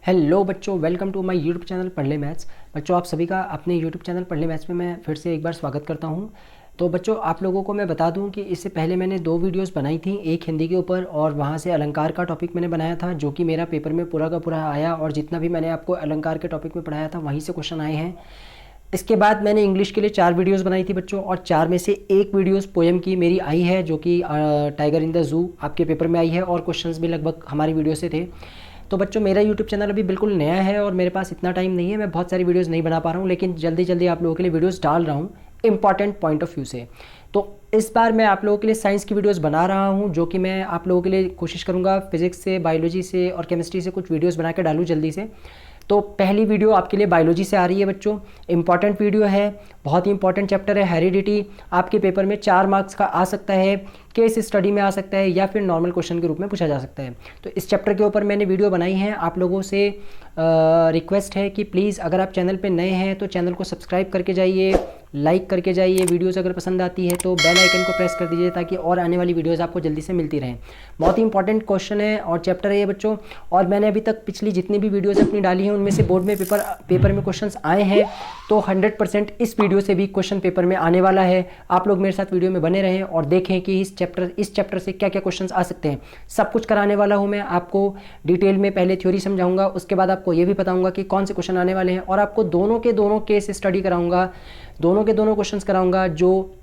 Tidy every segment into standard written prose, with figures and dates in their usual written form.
Hello बच्चों, welcome to my YouTube channel पढ़ ले मैथ्स। बच्चों, आप सभी का अपने यूट्यूब चैनल पढ़ ले मैथ्स में मैं फिर से एक बार स्वागत करता हूं। तो बच्चों, आप लोगों को मैं बता दूं कि इससे पहले मैंने दो वीडियोस बनाई थी, एक हिंदी के ऊपर और वहां से अलंकार का टॉपिक मैंने बनाया था जो कि मेरा पेपर में पूरा का पूरा आया, और जितना भी मैंने आपको अलंकार के टॉपिक में पढ़ाया था वहीं से क्वेश्चन आए हैं। इसके बाद मैंने इंग्लिश के लिए 4 वीडियोस बनाई थी बच्चों, और 4 में से एक वीडियोस पोएम की मेरी आई है जो कि टाइगर इन द जू आपके पेपर में आई है, और क्वेश्चंस भी लगभग हमारी वीडियो से थे। तो बच्चों, मेरा यूट्यूब चैनल अभी बिल्कुल नया है और मेरे पास इतना टाइम नहीं है, मैं बहुत सारी वीडियोस नहीं बना पा रहा हूँ, लेकिन जल्दी जल्दी आप लोगों के लिए वीडियोस डाल रहा हूँ इंपॉर्टेंट पॉइंट ऑफ व्यू से। तो इस बार मैं आप लोगों के लिए साइंस की वीडियोस बना रहा हूँ, जो कि मैं आप लोगों के लिए कोशिश करूँगा फिजिक्स से, बायोलॉजी से और केमिस्ट्री से कुछ वीडियोज़ बना के डालूँ जल्दी से। तो पहली वीडियो आपके लिए बायोलॉजी से आ रही है बच्चों, इंपॉर्टेंट वीडियो है, बहुत ही इंपॉर्टेंट चैप्टर है हेरिडिटी। आपके पेपर में 4 मार्क्स का आ सकता है, केस स्टडी में आ सकता है या फिर नॉर्मल क्वेश्चन के रूप में पूछा जा सकता है। तो इस चैप्टर के ऊपर मैंने वीडियो बनाई है। आप लोगों से रिक्वेस्ट है कि प्लीज़ अगर आप चैनल पे नए हैं तो चैनल को सब्सक्राइब करके जाइए, लाइक करके जाइए, वीडियोस अगर पसंद आती है तो बेल आइकन को प्रेस कर दीजिए ताकि और आने वाली वीडियोस आपको जल्दी से मिलती रहें। बहुत ही इंपॉर्टेंट क्वेश्चन है और चैप्टर है ये बच्चों। और मैंने अभी तक पिछली जितनी भी वीडियोस अपनी डाली हैं उनमें से बोर्ड में पेपर में क्वेश्चंस आए हैं, तो 100% इस वीडियो से भी क्वेश्चन पेपर में आने वाला है। आप लोग मेरे साथ वीडियो में बने रहें और देखें कि इस चैप्टर से क्या क्या क्वेश्चंस आ सकते हैं। सब कुछ कराने वाला हूँ मैं आपको डिटेल में। पहले थ्योरी समझाऊंगा, उसके बाद आपको ये भी बताऊंगा कि कौन से क्वेश्चन आने वाले हैं, और आपको दोनों के दोनों केस स्टडी कराऊंगा, दोनों के दोनों क्वेश्चंस कराऊंगा। जो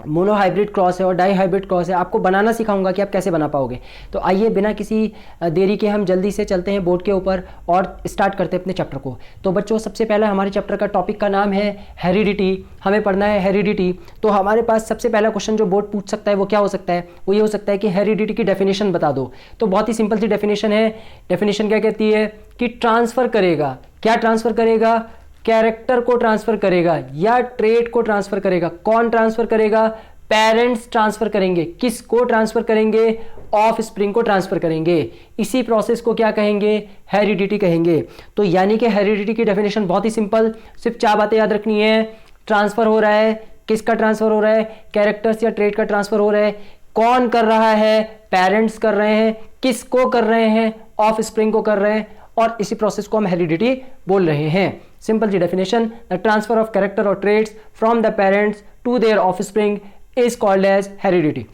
मोनो हाइब्रिड क्रॉस है और डाई हाइब्रिड क्रॉस है, आपको बनाना सिखाऊंगा कि आप कैसे बना पाओगे। तो आइए बिना किसी देरी के हम जल्दी से चलते हैं बोर्ड के ऊपर और स्टार्ट करते हैं अपने चैप्टर को। तो बच्चों, सबसे पहला हमारे चैप्टर का टॉपिक का नाम है हेरिडिटी। हमें पढ़ना है हेरिडिटी। तो हमारे पास सबसे पहला क्वेश्चन जो बोर्ड पूछ सकता है वो क्या हो सकता है? वो ये हो सकता है कि हेरिडिटी की डेफिनेशन बता दो। तो बहुत ही सिंपल सी डेफिनेशन है। डेफिनेशन क्या कहती है कि ट्रांसफर करेगा। क्या ट्रांसफर करेगा? कैरेक्टर को ट्रांसफर करेगा या ट्रेट को ट्रांसफर करेगा। कौन ट्रांसफर करेगा? पेरेंट्स ट्रांसफर करेंगे। किसको ट्रांसफर करेंगे? ऑफ स्प्रिंग को ट्रांसफर करेंगे। इसी प्रोसेस को क्या कहेंगे? हेरिडिटी कहेंगे। तो यानी कि हेरिडिटी की डेफिनेशन बहुत ही सिंपल, सिर्फ 4 बातें याद रखनी है। ट्रांसफर हो रहा है, किसका ट्रांसफर हो रहा है? कैरेक्टर्स या ट्रेट का ट्रांसफर हो रहा है। कौन कर रहा है? पेरेंट्स कर रहे हैं। किसको कर रहे हैं? ऑफ स्प्रिंग को कर रहे हैं, और इसी प्रोसेस को हम हेरिडिटी बोल रहे हैं। सिंपल सी definition, the transfer of character और traits from the parents to their offspring is called as heredity.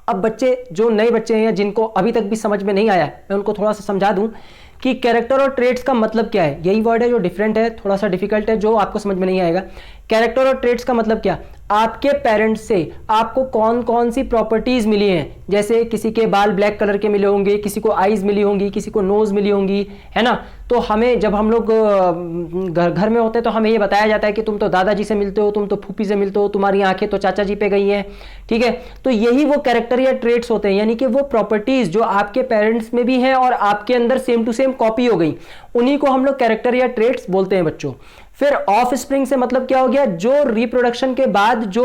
अब बच्चे, जो नए बच्चे हैं या जिनको अभी तक भी समझ में नहीं आया, मैं उनको थोड़ा सा समझा दूं कि कैरेक्टर और ट्रेट्स का मतलब क्या है। यही वर्ड है जो डिफरेंट है, थोड़ा सा डिफिकल्ट है, जो आपको समझ में नहीं आएगा। कैरेक्टर और ट्रेट्स का मतलब क्या? आपके पेरेंट्स से आपको कौन कौन सी प्रॉपर्टीज मिली हैं। जैसे किसी के बाल ब्लैक कलर के मिले होंगे, किसी को आईज मिली होंगी, किसी को नोज मिली होंगी, है ना। तो हमें जब हम लोग घर में होते हैं तो हमें ये बताया जाता है कि तुम तो दादाजी से मिलते हो, तुम तो फूफी से मिलते हो, तुम्हारी आंखें तो चाचा जी पे गई हैं, ठीक है। तो यही वो कैरेक्टर या ट्रेट्स होते हैं, यानी कि वो प्रॉपर्टीज जो आपके पेरेंट्स में भी हैं और आपके अंदर सेम टू सेम कॉपी हो गई, उन्हीं को हम लोग कैरेक्टर या ट्रेट्स बोलते हैं बच्चों। फिर ऑफ स्प्रिंग से मतलब क्या हो गया? जो रिप्रोडक्शन के बाद जो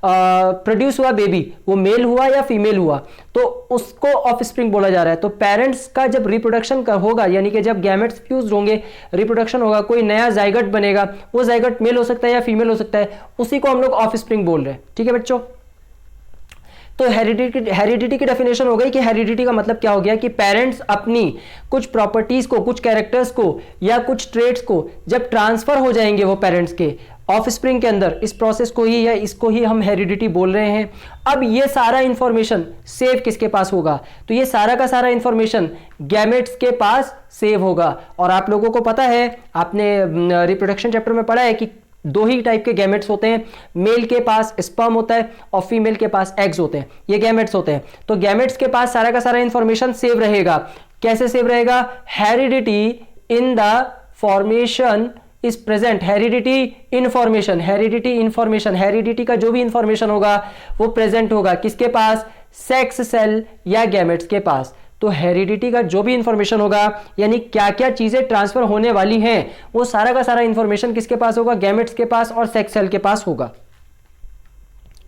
प्रोड्यूस हुआ बेबी, वो मेल हुआ या फीमेल हुआ, तो उसको ऑफ स्प्रिंग बोला जा रहा है। तो पेरेंट्स का जब रिप्रोडक्शन का होगा, यानी कि जब गैमेट्स फ्यूज होंगे, रिप्रोडक्शन होगा, कोई नया जाइगट बनेगा, वो जाइगट मेल हो सकता है या फीमेल हो सकता है, उसी को हम लोग ऑफ स्प्रिंग बोल रहे हैं, ठीक है बच्चों। तो हेरिडिटी की डेफिनेशन हो गई कि हेरिडिटी का मतलब क्या हो गया कि पेरेंट्स अपनी कुछ प्रॉपर्टीज को, कुछ कैरेक्टर्स को या कुछ ट्रेट्स को जब ट्रांसफर हो जाएंगे वो पेरेंट्स के ऑफ स्प्रिंग के अंदर, इस प्रोसेस को ही या इसको ही हम हेरिडिटी बोल रहे हैं। अब ये सारा इंफॉर्मेशन सेव किसके पास होगा? तो ये सारा का सारा इंफॉर्मेशन गैमेट्स के पास सेव होगा। और आप लोगों को पता है, आपने रिप्रोडक्शन चैप्टर में पढ़ा है कि 2 ही टाइप के गैमेट्स होते हैं। मेल के पास स्पर्म होता है और फीमेल के पास एग्स होते हैं, ये गैमेट्स होते हैं। तो गैमेट्स के पास सारा का सारा इंफॉर्मेशन सेव रहेगा। कैसे सेव रहेगा? Heredity in the formation is present. Heredity information, heredity information, heredity का जो भी इंफॉर्मेशन होगा वो प्रेजेंट होगा किसके पास? सेक्स सेल या गैमेट्स के पास। तो हेरिडिटी का जो भी इंफॉर्मेशन होगा, यानी क्या क्या चीजें ट्रांसफर होने वाली हैं, वो सारा का सारा इंफॉर्मेशन किसके पास होगा? गैमेट्स के पास और सेक्स सेल के पास होगा।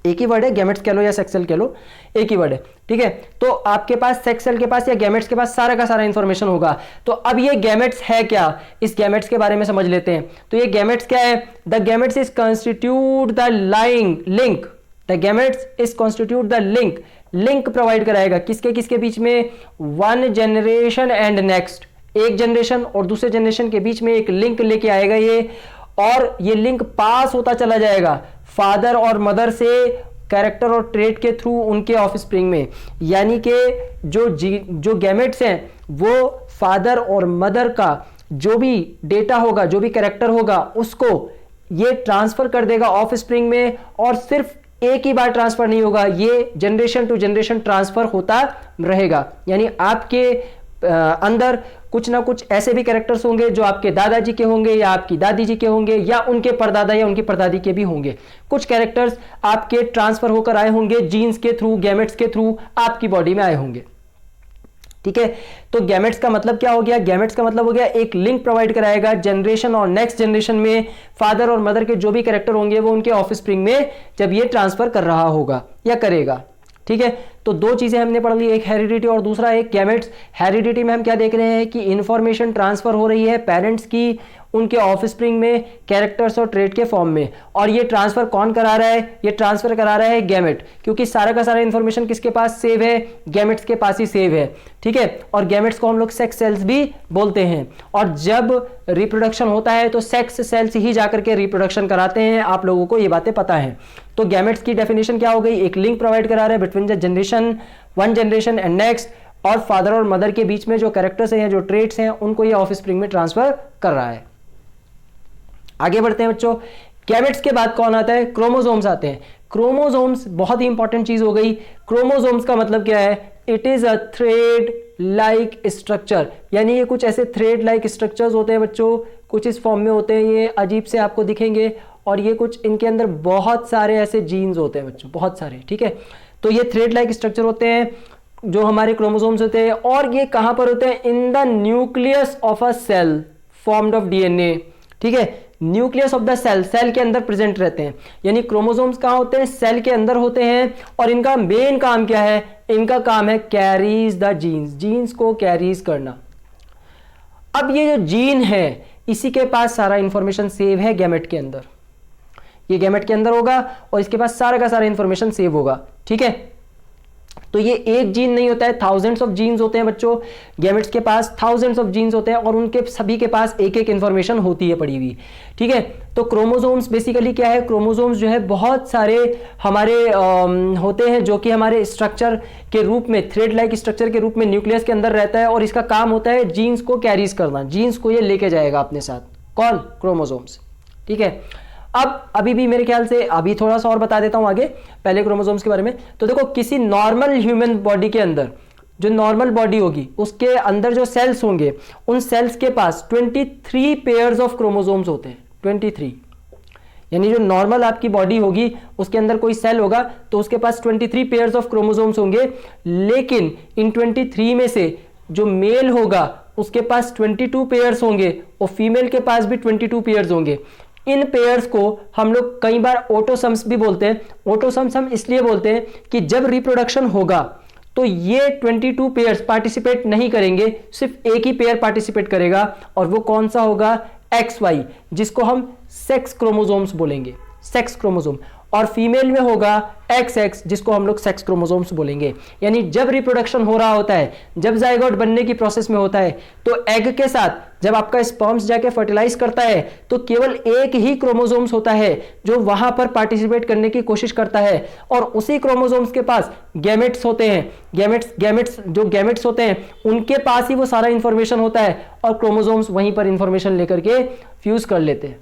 एक ही वर्ड है, गैमेट्स कह लो या सेक्स सेल कह लो, एक ही वर्ड है, ठीक है। तो आपके पास सेक्स सेल के पास या गैमेट्स के पास सारा का सारा इंफॉर्मेशन होगा। तो अब ये गैमेट्स है क्या, इस गैमेट्स के बारे में समझ लेते हैं। तो ये गैमेट्स क्या है? The gametes is constitute the link, the gametes is constitute the link provide कराएगा किसके किसके बीच में? वन जनरेशन एंड नेक्स्ट, एक जनरेशन और दूसरे जनरेशन के बीच में एक लिंक लेके आएगा ये, और ये लिंक पास होता चला जाएगा फादर और मदर से कैरेक्टर और ट्रेट के थ्रू उनके ऑफस्प्रिंग में। यानी कि जो गैमेट्स हैं वो फादर और मदर का जो भी डेटा होगा, जो भी कैरेक्टर होगा, उसको ये ट्रांसफर कर देगा ऑफस्प्रिंग में, और सिर्फ एक ही बार ट्रांसफर नहीं होगा, ये जनरेशन टू जनरेशन ट्रांसफर होता रहेगा। यानी आपके अंदर कुछ ना कुछ ऐसे भी कैरेक्टर्स होंगे जो आपके दादाजी के होंगे या आपकी दादी जी के होंगे या उनके परदादा या उनकी परदादी के भी होंगे। कुछ कैरेक्टर्स आपके ट्रांसफर होकर आए होंगे जीन्स के थ्रू, गैमेट्स के थ्रू आपकी बॉडी में आए होंगे। ठीक है, तो गैमेट्स का मतलब क्या हो गया? गैमेट्स का मतलब हो गया एक लिंक प्रोवाइड कराएगा जनरेशन और नेक्स्ट जनरेशन में फादर और मदर के जो भी कैरेक्टर होंगे वो उनके ऑफस्प्रिंग में जब ये ट्रांसफर कर रहा होगा या करेगा। ठीक है, तो दो चीजें हमने पढ़ ली, एक हेरिडिटी और दूसरा एक गैमेट्स। हेरिडिटी में हम क्या देख रहे हैं कि इंफॉर्मेशन ट्रांसफर हो रही है पेरेंट्स की उनके ऑफस्प्रिंग में कैरेक्टर्स और ट्रेट के फॉर्म में, और ये ट्रांसफर कौन करा रहा है? ये ट्रांसफर करा रहा है गैमेट, क्योंकि सारा का सारा इंफॉर्मेशन किसके पास सेव है? गैमेट्स के पास ही सेव है। ठीक है, और गैमेट्स को हम लोग सेक्स सेल्स भी बोलते हैं, और जब रिप्रोडक्शन होता है तो सेक्स सेल्स ही जाकर के रिप्रोडक्शन कराते हैं। आप लोगों को ये बातें पता है। तो गैमेट्स की डेफिनेशन क्या हो गई? एक लिंक प्रोवाइड करा रहा है between the generation, one generation and next, और फादर और मदर के बीच में जो कैरेक्टर्स हैं, जो ट्रेट्स हैं, उनको ये ऑफस्प्रिंग में ट्रांसफर कर रहा है। आगे बढ़ते हैं बच्चों। गैमेट्स के बाद कौन आता है? क्रोमोसोम्स आते हैं। क्रोमोसोम्स बहुत ही इंपॉर्टेंट चीज हो गई। क्रोमोसोम्स का मतलब क्या है? It is a thread like structure, यानी ये कुछ ऐसे थ्रेड लाइक स्ट्रक्चर्स होते हैं बच्चों, कुछ इस फॉर्म में होते हैं, ये अजीब से आपको दिखेंगे, और ये कुछ इनके अंदर बहुत सारे ऐसे जीन्स होते हैं बच्चों, बहुत सारे। ठीक है, तो ये थ्रेड लाइक स्ट्रक्चर होते हैं जो हमारे क्रोमोसोम्स होते हैं, और ये कहां पर होते हैं? In the nucleus of a cell formed of DNA. ठीक है, nucleus of the cell, cell के अंदर प्रेजेंट रहते हैं। यानी क्रोमोसोम्स कहां होते हैं? सेल के अंदर होते हैं, और इनका मेन काम क्या है? इनका काम है कैरीज द जीन्स, जीन्स को कैरीज करना। अब ये जो जीन है इसी के पास सारा इंफॉर्मेशन सेव है गैमेट के अंदर, ये गैमेट के अंदर होगा और इसके पास सारा का सारा इंफॉर्मेशन सेव होगा। ठीक है, तो ये एक जीन नहीं होता है, थाउजेंड्स ऑफ जीन्स होते हैं बच्चों। गैमेट्स के पास थाउजेंड्स ऑफ जीन्स होते हैं और उनके सभी के पास एक एक इंफॉर्मेशन होती है पड़ी हुई। ठीक है, तो क्रोमोसोम्स बेसिकली क्या है? क्रोमोसोम्स जो है बहुत सारे हमारे होते हैं जो कि हमारे स्ट्रक्चर के रूप में, थ्रेड लाइक स्ट्रक्चर के रूप में न्यूक्लियस के अंदर रहता है, और इसका काम होता है जीन्स को कैरीज करना, जीन्स को ये लेके जाएगा अपने साथ। कौन? क्रोमोसोम्स। ठीक है, अब अभी भी मेरे ख्याल से अभी थोड़ा सा और बता देता हूं आगे, पहले क्रोमोसोम्स के बारे में। तो देखो, किसी नॉर्मल ह्यूमन बॉडी के अंदर, जो नॉर्मल बॉडी होगी उसके अंदर जो सेल्स होंगे, उन सेल्स के पास 23 पेयर्स ऑफ क्रोमोसोम्स होते हैं। 23, यानी जो नॉर्मल आपकी बॉडी होगी उसके अंदर कोई सेल होगा तो उसके पास 23 पेयर्स ऑफ क्रोमोसोम्स होंगे, लेकिन इन 23 में से जो मेल होगा उसके पास 22 पेयर्स होंगे और फीमेल के पास भी 22 पेयर्स होंगे। इन पेयर्स को हम लोग कई बार ऑटोसम्स भी बोलते हैं। ऑटोसम्स हम इसलिए बोलते हैं कि जब रिप्रोडक्शन होगा तो ये 22 पेयर्स पार्टिसिपेट नहीं करेंगे, सिर्फ एक ही पेयर पार्टिसिपेट करेगा, और वो कौन सा होगा? XY, जिसको हम सेक्स क्रोमोसोम्स बोलेंगे, सेक्स क्रोमोसोम। और फीमेल में होगा XX, जिसको हम लोग सेक्स क्रोमोसोम्स बोलेंगे। यानी जब रिप्रोडक्शन हो रहा होता है, जब जाइगोट बनने की प्रोसेस में होता है, तो एग के साथ जब आपका स्पर्म्स जाके फर्टिलाइज करता है तो केवल एक ही क्रोमोसोम्स होता है जो वहां पर पार्टिसिपेट करने की कोशिश करता है, और उसी क्रोमोसोम्स के पास गैमेट्स होते हैं। गैमेट्स होते हैं उनके पास ही वो सारा इंफॉर्मेशन होता है, और क्रोमोसोम्स वहीं पर इंफॉर्मेशन लेकर के फ्यूज कर लेते हैं।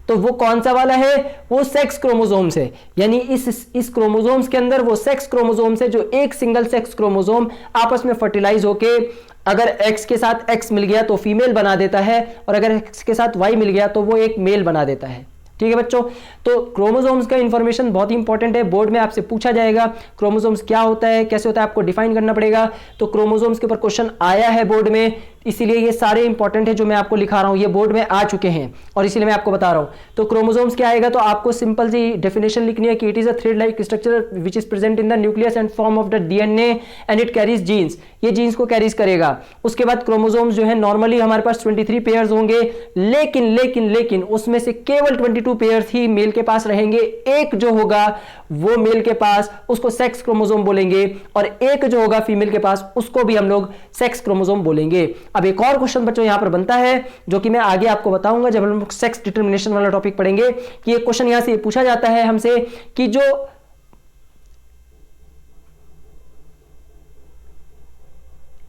तो वो कौन सा वाला है? वो सेक्स क्रोमोसोम्स है। यानी इस क्रोमोसोम्स के अंदर वो सेक्स क्रोमोसोम्स है जो एक सिंगल सेक्स क्रोमोसोम आपस में फर्टिलाइज होके अगर X के साथ X मिल गया तो फीमेल बना देता है, और अगर X के साथ Y मिल गया तो वो एक मेल बना देता है। ठीक है बच्चों, तो क्रोमोसोम्स का इंफॉर्मेशन बहुत ही इंपॉर्टेंट है, बोर्ड में आपसे पूछा जाएगा क्रोमोसोम्स क्या होता है, कैसे होता है, आपको डिफाइन करना पड़ेगा। तो क्रोमोसोम्स के ऊपर क्वेश्चन आया है बोर्ड में, इसीलिए ये सारे इंपॉर्टेंट है जो मैं आपको लिखा रहा हूं, ये बोर्ड में आ चुके हैं और इसीलिए मैं आपको बता रहा हूं। तो क्रोमोसोम्स क्या आएगा? तो आपको सिंपल सी डेफिनेशन लिखनी है कि it is a thread like structure which is present in the nucleus and form of the DNA and it carries genes, ये जीन्स को कैरीज करेगा। उसके बाद क्रोमोसोम्स जो है नॉर्मली हमारे पास 23 पेयर्स होंगे, लेकिन उसमें से केवल 22 पेयर्स ही मेल के पास रहेंगे। एक जो होगा वो मेल के पास, उसको सेक्स क्रोमोसोम बोलेंगे, और एक जो होगा फीमेल के पास उसको भी हम लोग सेक्स क्रोमोसोम बोलेंगे। अब एक और क्वेश्चन बच्चों यहां पर बनता है जो कि मैं आगे आपको बताऊंगा जब हम सेक्स डिटर्मिनेशन वाला टॉपिक पढ़ेंगे, कि एक क्वेश्चन यहां से पूछा जाता है हमसे कि जो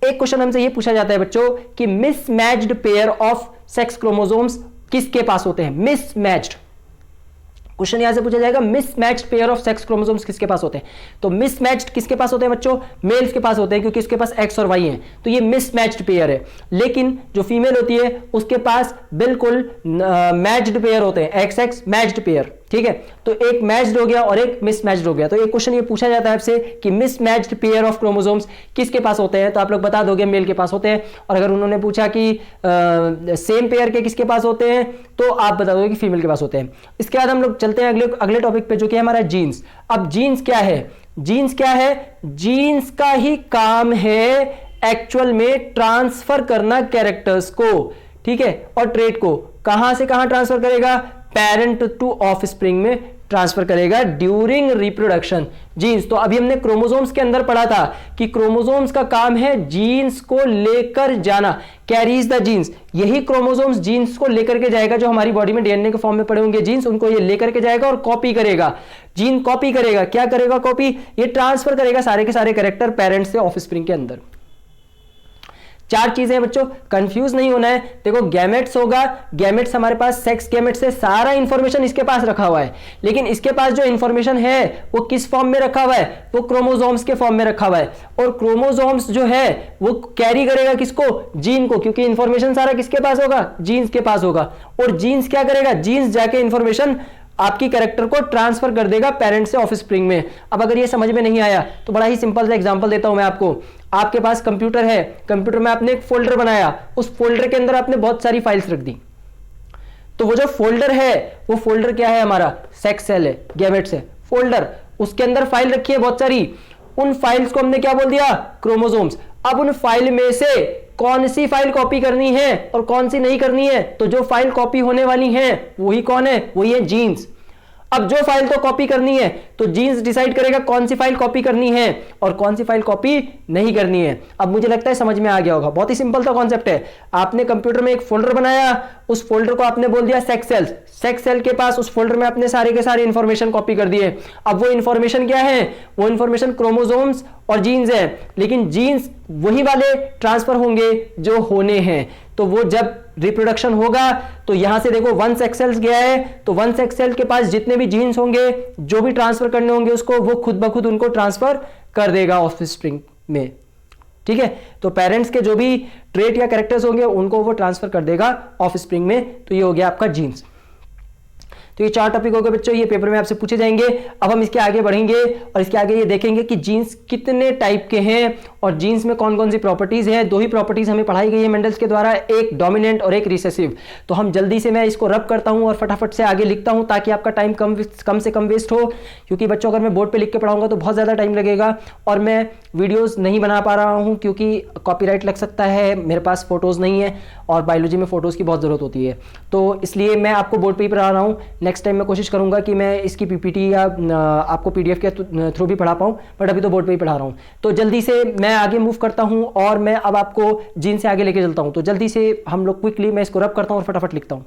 एक क्वेश्चन हमसे यह पूछा जाता है बच्चों कि mismatched pair of sex chromosomes किसके पास होते हैं। मिसमैच्ड क्वेश्चन यहां से पूछा जाएगा, mismatched pair of sex chromosomes किसके पास होते हैं। तो मिसमैच्ड किसके पास होते हैं बच्चों, मेल्स के पास होते हैं, क्योंकि उसके पास एक्स और वाई हैं, तो ये मिसमैच्ड पेयर है। लेकिन जो फीमेल होती है उसके पास बिल्कुल मैच्ड पेयर होते हैं, एक्स एक्स मैच्ड पेयर, ठीक है। तो एक मैच्ड हो गया और एक मिसमैच्ड हो गया। तो एक क्वेश्चन ये पूछा जाता है आपसे कि मिसमैच्ड पेयर ऑफ क्रोमोसोम्स किसके पास होते हैं, तो आप लोग बता दोगे मेल के पास होते हैं। और अगर उन्होंने पूछा कि सेम पेयर के किसके पास होते हैं, तो आप बता दोगे कि फीमेल के पास होते हैं। इसके बाद हम लोग चलते हैं अगले टॉपिक पे, जो कि हमारा जीन्स। अब जीन्स क्या है, जीन्स क्या है, जीन्स का ही काम है एक्चुअल में ट्रांसफर करना कैरेक्टर्स को, ठीक है, और ट्रेट को। कहां से कहां ट्रांसफर करेगा, पेरेंट टू ऑफस्प्रिंग में ट्रांसफर करेगा ड्यूरिंग रिप्रोडक्शन जीन्स। तो अभी हमने क्रोमोसोम्स के अंदर पढ़ा था कि क्रोमोसोम्स का काम है जीन्स को लेकर जाना, कैरीज द जीन्स। यही क्रोमोसोम्स जीन्स को लेकर के जाएगा, जो हमारी बॉडी में डीएनए के फॉर्म में पड़े होंगे जीन्स, उनको ये लेकर के जाएगा और कॉपी करेगा। जीन कॉपी करेगा, क्या करेगा कॉपी, ये ट्रांसफर करेगा सारे के सारे कैरेक्टर पेरेंट्स से ऑफस्प्रिंग के अंदर। चार चीजें हैं बच्चों, कंफ्यूज नहीं होना है। देखो गैमेट्स होगा, गैमेट्स हमारे पास सेक्स गैमेट्स से सारा इंफॉर्मेशन इसके पास रखा हुआ है, लेकिन इसके पास जो इंफॉर्मेशन है वो किस फॉर्म में रखा हुआ है, वो क्रोमोसोम्स के फॉर्म में रखा हुआ है। और क्रोमोसोम्स जो है वो कैरी करेगा किसको, जीन को, क्योंकि इंफॉर्मेशन सारा किसके पास होगा, जीन्स के पास होगा। और जीन्स क्या करेगा, जीन्स जाके इंफॉर्मेशन आपकी कैरेक्टर को ट्रांसफर कर देगा पेरेंट से ऑफस्प्रिंग में। अब अगर ये समझ में नहीं आया तो बड़ा ही सिंपल सा एग्जांपल देता हूं मैं आपको। आपके पास कंप्यूटर है, कंप्यूटर में आपने एक फोल्डर बनाया, उस फोल्डर के अंदर आपने बहुत सारी फाइल्स रख दी। तो वो जो फोल्डर है, वो फोल्डर क्या है हमारा, सेक्स सेल है, गैमेट्स है फोल्डर, उसके अंदर फाइल रखी है बहुत सारी। उन फाइल्स को हमने क्या बोल दिया, क्रोमोसोम्स। अब उन फाइल में से कौन सी फाइल कॉपी करनी है और कौन सी नहीं करनी है, तो जो फाइल कॉपी होने वाली है वही कौन है, वही है जीन्स। अब जो फाइल तो कॉपी करनी है, तो जीन्स डिसाइड करेगा कौन सी फाइल कॉपी करनी है और कौन सी फाइल कॉपी नहीं करनी है। अब मुझे लगता है समझ में आ गया होगा, बहुत ही सिंपल सा कॉन्सेप्ट है। आपने कंप्यूटर में एक फोल्डर बनाया, उस फोल्डर को आपने बोल दिया सेक्स सेल्स, सेक्स सेल के पास उस फोल्डर में आपने सारे के सारे इंफॉर्मेशन कॉपी कर दिए। अब वो इंफॉर्मेशन क्या है, वो इंफॉर्मेशन क्रोमोसोम्स और जीन्स है, लेकिन जीन्स वही वाले ट्रांसफर होंगे जो होने हैं। तो वो जब रिप्रोडक्शन होगा तो यहां से देखो वन सेक्स सेल्स गया है, तो वन सेक्स सेल के पास जितने भी जीन्स होंगे, जो भी ट्रांसफर करने होंगे उसको, वो खुद ब खुद उनको ट्रांसफर कर देगा ऑफस्प्रिंग में, ठीक है। तो पेरेंट्स के जो भी ट्रेट या कैरेक्टर्स होंगे उनको वो ट्रांसफर कर देगा ऑफस्प्रिंग में। तो ये हो गया आपका जीन्स। तो ये चार टॉपिक हो गए बच्चों, ये पेपर में आपसे पूछे जाएंगे। अब हम इसके आगे बढ़ेंगे और इसके आगे ये देखेंगे कि जीन्स कितने टाइप के हैं और जीन्स में कौन कौन सी प्रॉपर्टीज हैं। दो ही प्रॉपर्टीज हमें पढ़ाई गई है मेंडल्स के द्वारा, एक डोमिनेंट और एक रिसेसिव। तो हम जल्दी से मैं इसको रब करता हूं और फटाफट से आगे लिखता हूं ताकि आपका टाइम कम से कम वेस्ट हो, क्योंकि बच्चों अगर मैं बोर्ड पर लिख के पढ़ाऊंगा तो बहुत ज़्यादा टाइम लगेगा और मैं वीडियोज़ नहीं बना पा रहा हूँ क्योंकि कॉपीराइट लग सकता है, मेरे पास फोटोज़ नहीं है और बायोलॉजी में फोटोज़ की बहुत ज़रूरत होती है। तो इसलिए मैं आपको बोर्ड पर ही पढ़ा रहा हूँ। नेक्स्ट टाइम मैं कोशिश करूंगा कि मैं इसकी पीपीटी या आपको पीडीएफ के थ्रू भी पढ़ा पाऊं, बट अभी तो बोर्ड पे ही पढ़ा रहा हूं। तो जल्दी से मैं आगे मूव करता हूं और मैं अब आपको जीन से आगे लेके चलता हूं। तो जल्दी से हम लोग क्विकली मैं इसको रब करता हूं और फटाफट लिखता हूं।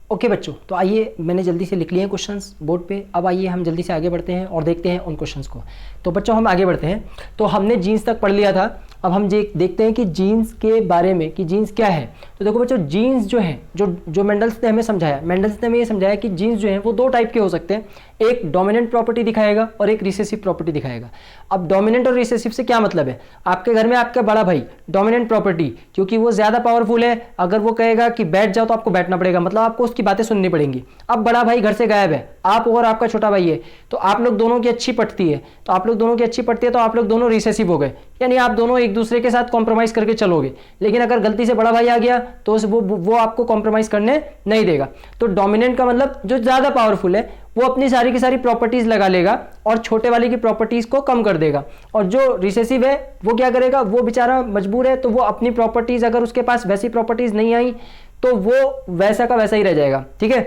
ओके बच्चों, तो आइए, मैंने जल्दी से लिख लिए हैं क्वेश्चंस बोर्ड पे। अब आइए हम जल्दी से आगे बढ़ते हैं और देखते हैं उन क्वेश्चंस को। तो बच्चों हम आगे बढ़ते हैं। तो हमने जीन्स तक पढ़ लिया था, अब हम देखते हैं कि जीन्स के बारे में कि जीन्स क्या है। तो देखो बच्चों, जीन्स जो है, जो मेंडल्स ने हमें समझाया, मेंडल्स ने हमें ये समझाया कि जीन्स जो है वो दो टाइप के हो सकते हैं, एक डोमिनेंट प्रॉपर्टी दिखाएगा और एक रिसेसिव प्रॉपर्टी दिखाएगा। अब डोमिनेंट और रिसेसिव से क्या मतलब है, आपके घर में आपका बड़ा भाई डोमिनेंट प्रॉपर्टी, क्योंकि वो ज़्यादा पावरफुल है, अगर वो कहेगा कि बैठ जाओ तो आपको बैठना पड़ेगा, मतलब आपको उसकी बातें सुननी पड़ेंगी। अब बड़ा भाई घर से गायब है, आप और आपका छोटा भाई है, तो आप लोग दोनों की अच्छी पटती है, तो आप लोग दोनों की अच्छी पटती है, तो आप लोग दोनों रिसेसिव हो गए, यानी आप दोनों एक दूसरे के साथ कॉम्प्रोमाइज़ करके चलोगे। लेकिन अगर गलती से बड़ा भाई आ गया तो वो आपको कॉम्प्रोमाइज़ करने नहीं देगा। तो डोमिनेंट का मतलब जो ज़्यादा पावरफुल है वो अपनी सारी की सारी प्रॉपर्टीज लगा लेगा और छोटे वाले की प्रॉपर्टीज को कम कर देगा। और जो रिसेसिव है वो क्या करेगा, वो बेचारा मजबूर है, तो वो अपनी प्रॉपर्टीज, अगर उसके पास वैसी प्रॉपर्टीज नहीं आई तो वो वैसा का वैसा ही रह जाएगा, ठीक है।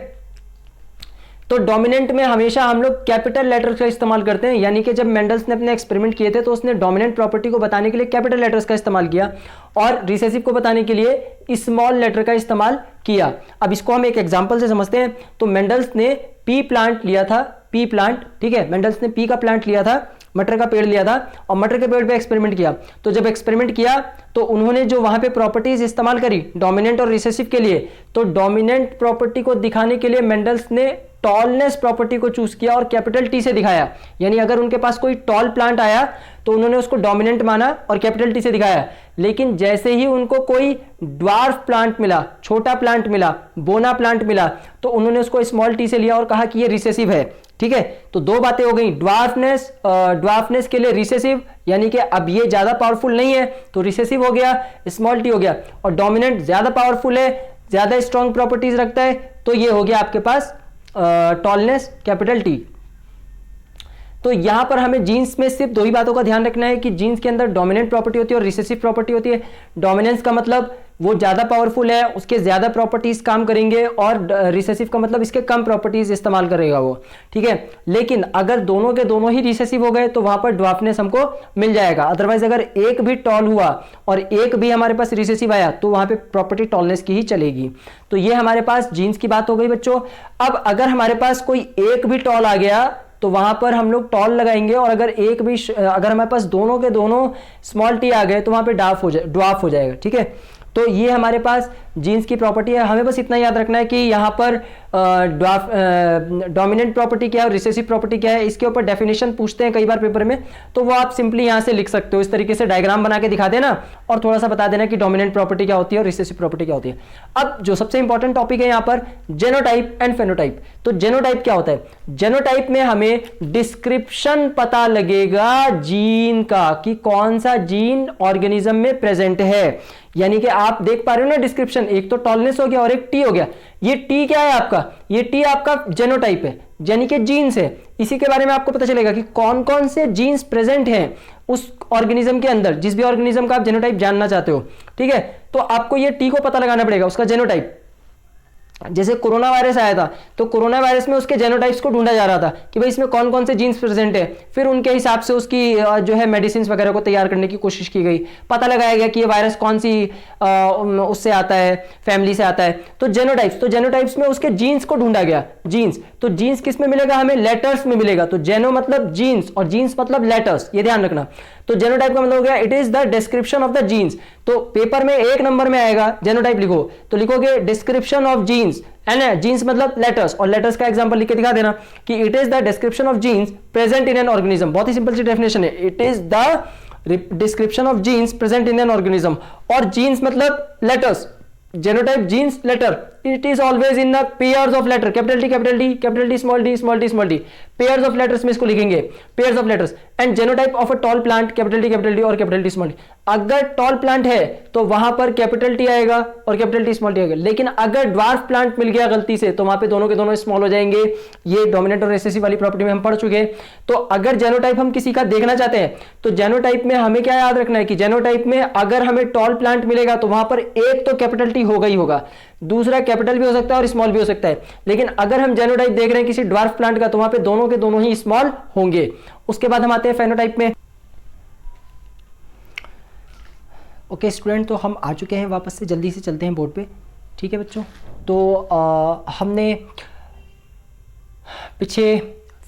तो डोमिनेंट में हमेशा हम लोग कैपिटल लेटर्स का इस्तेमाल करते हैं, यानी कि जब मेंडल्स ने अपने एक्सपेरिमेंट किए थे तो उसने डोमिनेंट प्रॉपर्टी को बताने के लिए कैपिटल लेटर्स का इस्तेमाल किया और रिसेसिव को बताने के लिए स्मॉल लेटर का इस्तेमाल किया। अब इसको हम एक एग्जांपल से समझते हैं। तो मेंडल्स ने पी प्लांट लिया था, पी प्लांट, ठीक है, मेंडल्स ने पी का प्लांट लिया था, मटर का पेड़ लिया था और मटर के पेड़ पे एक्सपेरिमेंट किया। तो जब एक्सपेरिमेंट किया तो उन्होंने जो वहां पे प्रॉपर्टीज इस्तेमाल करी डोमिनेंट और रिसेसिव के लिए, तो डोमिनेंट प्रॉपर्टी को दिखाने के लिए मेंडल्स ने टॉलनेस प्रॉपर्टी को चूज किया और कैपिटल टी से दिखाया। यानी अगर उनके पास कोई टॉल प्लांट आया तो उन्होंने उसको डोमिनेंट माना और कैपिटल टी से दिखाया। लेकिन जैसे ही उनको कोई ड्वार्फ प्लांट मिला, छोटा प्लांट मिला, बोना प्लांट मिला, तो उन्होंने उसको स्मॉल टी से लिया और कहा कि ये रिसेसिव है। ठीक है, तो दो बातें हो गई, ड्वार्फनेस के लिए रिसेसिव, यानी कि अब ये ज्यादा पावरफुल नहीं है तो रिसेसिव हो गया, स्मॉल टी हो गया, और डोमिनेंट ज्यादा पावरफुल है, ज्यादा स्ट्रॉन्ग प्रॉपर्टीज रखता है, तो ये हो गया आपके पास टॉलनेस कैपिटल टी। तो यहां पर हमें जीन्स में सिर्फ दो ही बातों का ध्यान रखना है कि जीन्स के अंदर डोमिनेंट प्रॉपर्टी होती है और रिसेसिव प्रॉपर्टी होती है। डोमिनेंस का मतलब वो ज्यादा पावरफुल है, उसके ज्यादा प्रॉपर्टीज काम करेंगे, और रिसेसिव का मतलब इसके कम प्रॉपर्टीज इस्तेमाल करेगा वो। ठीक है, लेकिन अगर दोनों के दोनों ही रिसेसिव हो गए तो वहां पर ड्वार्फनेस हमको मिल जाएगा। अदरवाइज अगर एक भी टॉल हुआ और एक भी हमारे पास रिसेसिव आया तो वहां पे प्रॉपर्टी टॉलनेस की ही चलेगी। तो ये हमारे पास जीन्स की बात हो गई बच्चों। अब अगर हमारे पास कोई एक भी टॉल आ गया तो वहां पर हम लोग टॉल लगाएंगे, और अगर अगर हमारे पास दोनों के दोनों स्मॉल टी आ गए तो वहां पे ड्वार्फ हो जाएगा। ठीक है, तो ये हमारे पास जीन्स की प्रॉपर्टी है। हमें बस इतना याद रखना है कि यहाँ पर डोमिनेंट प्रॉपर्टी क्या है और रिसेसिव प्रॉपर्टी क्या है, इसके ऊपर डेफिनेशन पूछते हैं कई बार पेपर में, तो वो आप सिंपली यहाँ से लिख सकते हो। इस तरीके से डायग्राम बना के दिखा देना और थोड़ा सा बता देना कि डोमिनेंट प्रॉपर्टी क्या होती है और रिसेसिव प्रॉपर्टी क्या होती है। अब जो सबसे इंपॉर्टेंट टॉपिक है यहाँ पर, जेनोटाइप एंड फेनोटाइप। तो जेनोटाइप क्या होता है? जेनोटाइप में हमें डिस्क्रिप्शन पता लगेगा जीन का, कि कौन सा जीन ऑर्गेनिज्म में प्रेजेंट है। यानी कि आप देख पा रहे हो ना डिस्क्रिप्शन, एक तो टॉलनेस हो गया और एक टी हो गया। ये टी क्या है आपका? ये टी आपका जेनोटाइप है, यानी कि जीन्स है। इसी के बारे में आपको पता चलेगा कि कौन कौन से जीन्स प्रेजेंट हैं उस ऑर्गेनिज्म के अंदर, जिस भी ऑर्गेनिज्म का आप जेनोटाइप जानना चाहते हो। ठीक है, तो आपको ये टी को पता लगाना पड़ेगा, उसका जेनोटाइप। जैसे कोरोना वायरस आया था तो कोरोना वायरस में उसके जेनोटाइप्स को ढूंढा जा रहा था कि भाई इसमें कौन कौन से जीन्स प्रेजेंट है, फिर उनके हिसाब से उसकी जो है मेडिसिन वगैरह को तैयार करने की कोशिश की गई, पता लगाया गया कि ये वायरस कौन सी उससे आता है, फैमिली से आता है। तो जेनोटाइप्स में उसके जीन्स को ढूंढा गया। जीन्स, तो जीन्स किस में मिलेगा? हमें लेटर्स में मिलेगा। तो जेनो मतलब जीन्स और जीन्स मतलब लेटर्स, ये ध्यान रखना। तो जेनोटाइप का मतलब हो गया it is the description of the genes. तो पेपर में एक नंबर में आएगा जेनोटाइप लिखो तो लिखोगे डिस्क्रिप्शन ऑफ जीन्स, है ना। जीन्स मतलब लेटर्स, और लेटर्स का एग्जांपल लिख के दिखा देना कि it is the description of genes present in an organism. बहुत ही सिंपल सी डेफिनेशन है, it is the description of genes present in an organism. और जीन्स मतलब letters, genotype genes letter, it is always in the pairs of letter, capital T, capital D, capital D, small d, small d, small d, pairs of letters में इसको लिखेंगे, pairs of letters, and genotype of a tall plant, capital D और capital D, small d। अगर tall plant है तो वहां पर capital T आएगा और capital D, small d आएगा। लेकिन अगर dwarf plant मिल गया गलती से तो वहां पे दोनों के दोनों स्मॉल हो जाएंगे। ये डोमिनेंट और रिसेसिव वाली प्रॉपर्टी में हम पढ़ चुके हैं। तो अगर जेनोटाइप हम किसी का देखना चाहते हैं तो जेनोटाइप में हमें क्या याद रखना है कि जेनोटाइप में अगर हमें टॉल प्लांट मिलेगा तो वहां पर एक तो कैपिटल टी होगा ही होगा, दूसरा कैपिटल भी हो सकता है और स्मॉल भी हो सकता है। लेकिन अगर हम जेनोटाइप देख रहे हैं किसी ड्वार्फ प्लांट का तो वहां पे दोनों के दोनों ही स्मॉल होंगे। उसके बाद हम आते हैं फेनोटाइप में। ओके स्टूडेंट, तो हम आ चुके हैं वापस से, जल्दी से चलते हैं बोर्ड पे। ठीक है बच्चों, तो हमने पीछे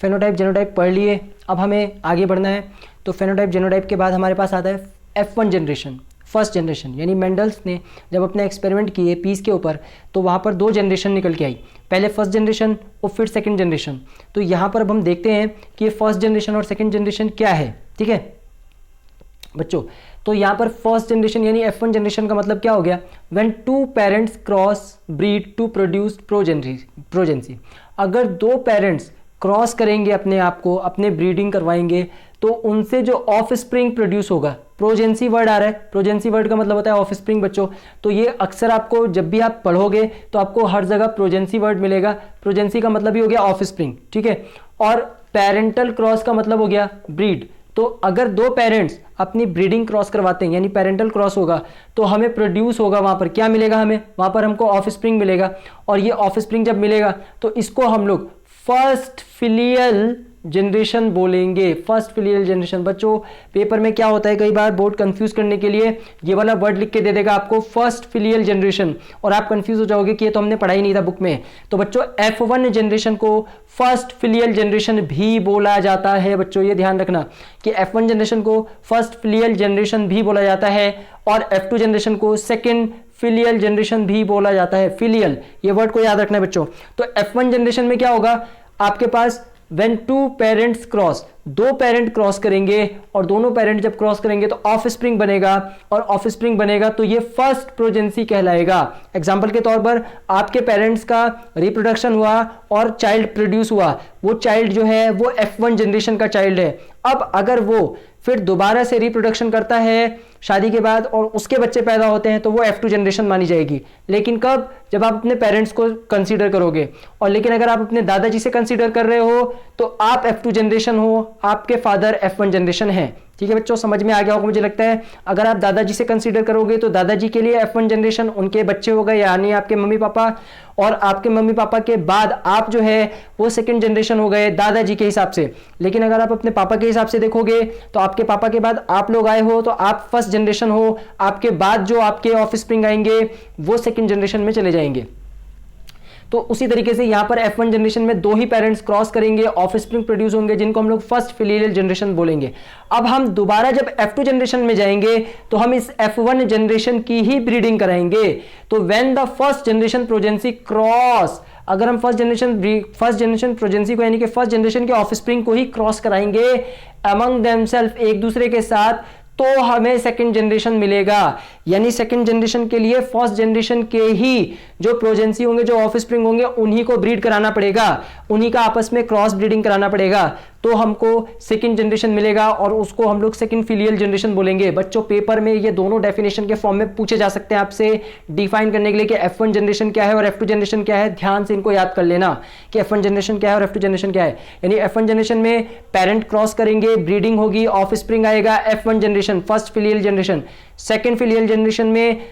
फेनोटाइप जेनोटाइप पढ़ लिए, अब हमें आगे बढ़ना है। तो फेनोटाइप जेनोटाइप के बाद हमारे पास आता है F1 जनरेशन, फर्स्ट जनरेशन। यानी मेंडल्स ने जब अपने एक्सपेरिमेंट किए पीस के ऊपर तो वहाँ पर दो जनरेशन निकल के आई, पहले फर्स्ट जनरेशन और फिर सेकंड जनरेशन। तो यहाँ पर अब हम देखते हैं कि ये फर्स्ट जनरेशन और सेकंड जनरेशन क्या है। ठीक है बच्चों, तो यहाँ पर फर्स्ट जनरेशन यानी F1 जनरेशन का मतलब क्या हो गया? When two parents cross breed to produce progeny. अगर दो पेरेंट्स क्रॉस करेंगे अपने आप को, अपने ब्रीडिंग करवाएंगे, तो उनसे जो ऑफ स्प्रिंग प्रोड्यूस होगा, प्रोजेंसी वर्ड आ रहा है, प्रोजेंसी वर्ड का मतलब होता है ऑफ स्प्रिंग बच्चों। तो ये अक्सर आपको जब भी आप पढ़ोगे तो आपको हर जगह प्रोजेंसी वर्ड मिलेगा। प्रोजेंसी का मतलब ही हो गया ऑफ स्प्रिंग। ठीक है, और पेरेंटल क्रॉस का मतलब हो गया ब्रीड। तो अगर दो पेरेंट्स अपनी ब्रीडिंग क्रॉस करवाते हैं यानी पेरेंटल क्रॉस होगा तो हमें प्रोड्यूस होगा, वहां पर क्या मिलेगा? हमें वहां पर हमको ऑफ स्प्रिंग मिलेगा। और ये ऑफ स्प्रिंग जब मिलेगा तो इसको हम लोग फर्स्ट फिलियल जनरेशन बोलेंगे। First filial generation. बच्चों पेपर में क्या होता है, कई बार बोर्ड कंफ्यूज करने के लिए ये वाला वर्ड लिख के दे देगा आपको फर्स्ट फिलियल जनरेशन, और आप कंफ्यूज हो जाओगे कि ये तो हमने पढ़ाई नहीं था बुक में। तो बच्चों F1 जनरेशन को फर्स्ट फिलियल जनरेशन भी बोला जाता है। बच्चों ये ध्यान रखना कि F1 जनरेशन को फर्स्ट फिलियल जनरेशन भी बोला जाता है, और F2 जनरेशन को सेकेंड फिलियल जनरेशन भी बोला जाता है। फिलियल ये वर्ड को याद रखना है बच्चों। तो F1 जनरेशन में क्या होगा, आपके पास when two parents cross, दो पेरेंट क्रॉस करेंगे, और दोनों पेरेंट जब क्रॉस करेंगे तो ऑफ स्प्रिंग बनेगा, और ऑफ स्प्रिंग बनेगा तो ये फर्स्ट प्रोजेंसी कहलाएगा। एग्जाम्पल के तौर पर आपके पेरेंट्स का रिप्रोडक्शन हुआ और चाइल्ड प्रोड्यूस हुआ, वो चाइल्ड जो है वो F1 जनरेशन का चाइल्ड है। अब अगर वो फिर दोबारा से रिप्रोडक्शन करता है शादी के बाद और उसके बच्चे पैदा होते हैं तो वो F2 जनरेशन मानी जाएगी। लेकिन कब, जब आप अपने पेरेंट्स को कंसीडर करोगे। और लेकिन अगर आप अपने दादाजी से कंसीडर कर रहे हो तो आप F2 जनरेशन हो, आपके फादर F1 जनरेशन है। ठीक है बच्चों, समझ में आ गया होगा मुझे लगता है। अगर आप दादाजी से कंसीडर करोगे तो दादाजी के लिए F1 जनरेशन, उनके बच्चे हो गए यानी आपके मम्मी पापा, और आपके मम्मी पापा के बाद आप जो है वो सेकंड जनरेशन हो गए दादाजी के हिसाब से। लेकिन अगर आप अपने पापा के हिसाब से देखोगे तो आपके पापा के बाद आप लोग आए हो तो आप फर्स्ट जनरेशन हो, आपके बाद जो आपके ऑफस्प्रिंग आएंगे वो सेकंड जनरेशन में चले जाएंगे। तो उसी तरीके से यहां पर F1 जनरेशन में दो ही पेरेंट्स क्रॉस करेंगे, ऑफस्प्रिंग प्रोड्यूस होंगे, जिनको हम लोग फर्स्ट फिलियल जनरेशन बोलेंगे। अब हम दोबारा जब F2 जनरेशन में जाएंगे तो हम इस F1 जनरेशन की ही ब्रीडिंग कराएंगे। तो when the first generation progeny cross, अगर हम फर्स्ट जनरेशन प्रोजेंसी को यानी कि फर्स्ट जनरेशन के ऑफस्प्रिंग को ही क्रॉस कराएंगे अमंग देमसेल्फ, एक दूसरे के साथ, तो हमें सेकंड जनरेशन मिलेगा। यानी सेकंड जनरेशन के लिए फर्स्ट जनरेशन के ही जो प्रोजेंसी होंगे, जो ऑफस्प्रिंग होंगे, उन्हीं को ब्रीड कराना पड़ेगा, उन्हीं का आपस में क्रॉस ब्रीडिंग कराना पड़ेगा, तो हमको सेकंड जनरेशन मिलेगा, और उसको हम लोग सेकंड फिलियल जनरेशन बोलेंगे। बच्चों पेपर में ये दोनों डेफिनेशन के फॉर्म में पूछे जा सकते हैं आपसे, डिफाइन करने के लिए कि F1 जनरेशन क्या है और F2 जनरेशन क्या है। ध्यान से इनको याद कर लेना कि F1 जनरेशन क्या है और F2 जनरेशन क्या है। यानी F1 जनरेशन में पेरेंट क्रॉस करेंगे, ब्रीडिंग होगी, ऑफस्प्रिंग आएगा, F1 generation first filial generation. Second filial generation में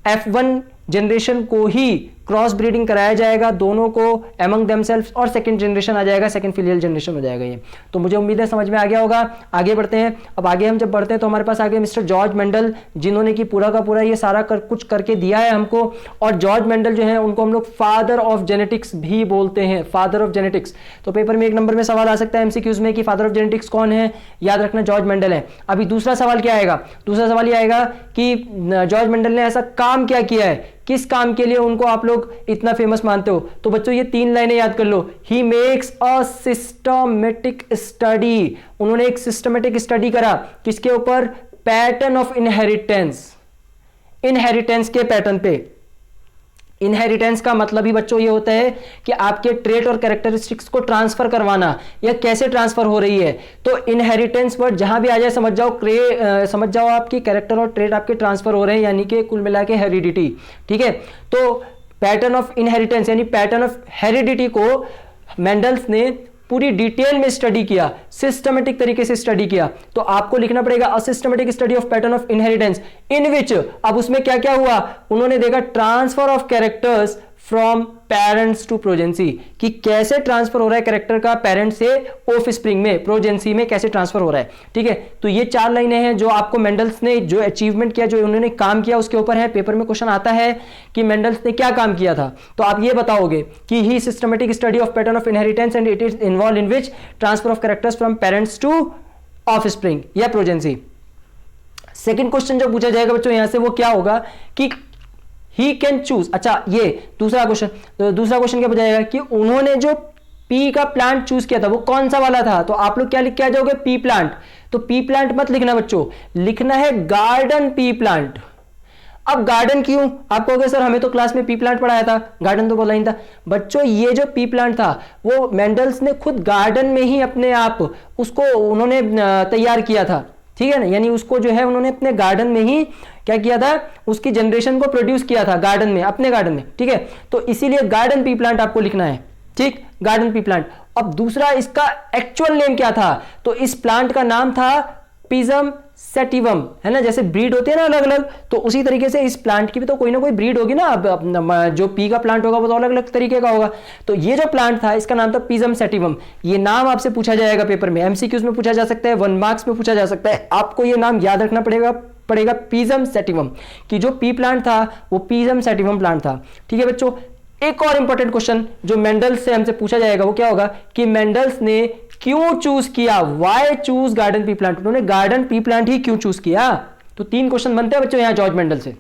F1 जनरेशन को ही क्रॉस ब्रीडिंग कराया जाएगा, दोनों को एमंग देमसेल्व्स, और सेकंड जनरेशन आ जाएगा, सेकंड फिलियल जनरेशन हो जाएगा ये। तो मुझे उम्मीद है समझ में आ गया होगा। आगे बढ़ते हैं। अब आगे हम जब बढ़ते हैं तो हमारे पास आ गए मिस्टर जॉर्ज मेंडल, जिन्होंने कि पूरा का पूरा ये सारा कुछ करके दिया है हमको। और जॉर्ज मेंडल जो है उनको हम लोग फादर ऑफ जेनेटिक्स भी बोलते हैं, फादर ऑफ जेनेटिक्स। तो पेपर में एक नंबर में सवाल आ सकता है MCQs में कि फादर ऑफ जेनेटिक्स कौन है, याद रखना जॉर्ज मेंडल है। अभी दूसरा सवाल क्या आएगा, दूसरा सवाल ये आएगा कि जॉर्ज मेंडल ने ऐसा काम क्या किया है, किस काम के लिए उनको आप लोग इतना फेमस मानते हो। तो बच्चों ये तीन लाइनें याद कर लो। He makes a systematic study, उन्होंने एक सिस्टमेटिक स्टडी करा किसके ऊपर, पैटर्न ऑफ इनहेरिटेंस, इनहेरिटेंस के पैटर्न पे। इनहेरिटेंस का मतलब ही बच्चों ये होता है कि आपके ट्रेट और कैरेक्टरिस्टिक्स को ट्रांसफर करवाना, या कैसे ट्रांसफर हो रही है। तो इनहेरिटेंस वर्ड जहां भी आ जाए समझ जाओ आपकी कैरेक्टर और ट्रेट आपके ट्रांसफर हो रहे हैं, यानी कि कुल मिला के हेरिडिटी। ठीक है, तो पैटर्न ऑफ इनहेरिटेंस यानी पैटर्न ऑफ हेरिडिटी को मेंडल्स ने पूरी डिटेल में स्टडी किया, सिस्टमेटिक तरीके से स्टडी किया। तो आपको लिखना पड़ेगा a systematic study of pattern of inheritance in which, अब उसमें क्या क्या हुआ, उन्होंने देखा transfer of characters from parents to progeny, कि कैसे ट्रांसफर हो रहा है कैरेक्टर का पेरेंट से ऑफस्प्रिंग में, प्रोजेंसी में कैसे ट्रांसफर हो रहा है। ठीक है, तो ये चार लाइनें हैं जो आपको मेंडल्स ने जो अचीवमेंट किया, जो उन्होंने काम किया, उसके ऊपर है। पेपर में क्वेश्चन आता है कि मेंडल्स ने क्या काम किया था, तो आप ये बताओगे कि he systematic study of pattern of inheritance and it is involve in which transfer of characters from parents to offspring या प्रोजेंसी। सेकेंड क्वेश्चन जो पूछा जाएगा बच्चों यहां से वो क्या होगा कि ही कैन चूज। अच्छा ये दूसरा क्वेश्चन, तो दूसरा क्वेश्चन क्या पूछा जाएगा कि उन्होंने जो पी का प्लांट चूज किया था वो कौन सा वाला था। तो आप लोग क्या लिख के आ जाओगे, पी प्लांट। तो पी प्लांट मत लिखना बच्चों, लिखना है गार्डन पी प्लांट। अब गार्डन क्यों, आप कहोगे सर हमें तो क्लास में पी प्लांट पढ़ाया था, गार्डन तो बोला ही था। बच्चों ये जो पी प्लांट था वो मेंडल्स ने खुद गार्डन में ही अपने आप उसको उन्होंने तैयार किया था। ठीक है ना, यानी उसको जो है उन्होंने अपने गार्डन में ही क्या किया था, उसकी जनरेशन को प्रोड्यूस किया था गार्डन में, अपने गार्डन में। ठीक है, तो इसीलिए गार्डन पी प्लांट आपको लिखना है। ठीक, गार्डन पी प्लांट। अब दूसरा इसका एक्चुअल नेम क्या था, तो इस प्लांट का नाम था पिजम सेटिवम है ना, जैसे ब्रीड होती है ना अलग अलग, तो उसी तरीके से इस प्लांट की भी तो कोई ना कोई ब्रीड होगी ना। अब जो पी का प्लांट होगा वो तो अलग अलग तरीके का होगा। तो ये जो प्लांट था इसका नाम था पिजम सेटिवम। ये नाम आपसे पूछा जाएगा पेपर में, एमसीक्यूज में पूछा जा सकता है, 1 मार्क्स में पूछा जा सकता है। आपको ये नाम याद रखना पड़ेगा पिजम सेटिवम, कि जो पी प्लांट था वो पिजम सेटिवम प्लांट था। ठीक है बच्चों, एक और इंपॉर्टेंट क्वेश्चन जो मेंडल्स से हमसे पूछा जाएगा वो क्या होगा कि मेंडल्स ने क्यों चूज किया, why choose garden pea plant, उन्होंने गार्डन पी प्लांट ही क्यों चूज किया। तो 3 क्वेश्चन बनते हैं बच्चों यहां जॉर्ज मेंडल से।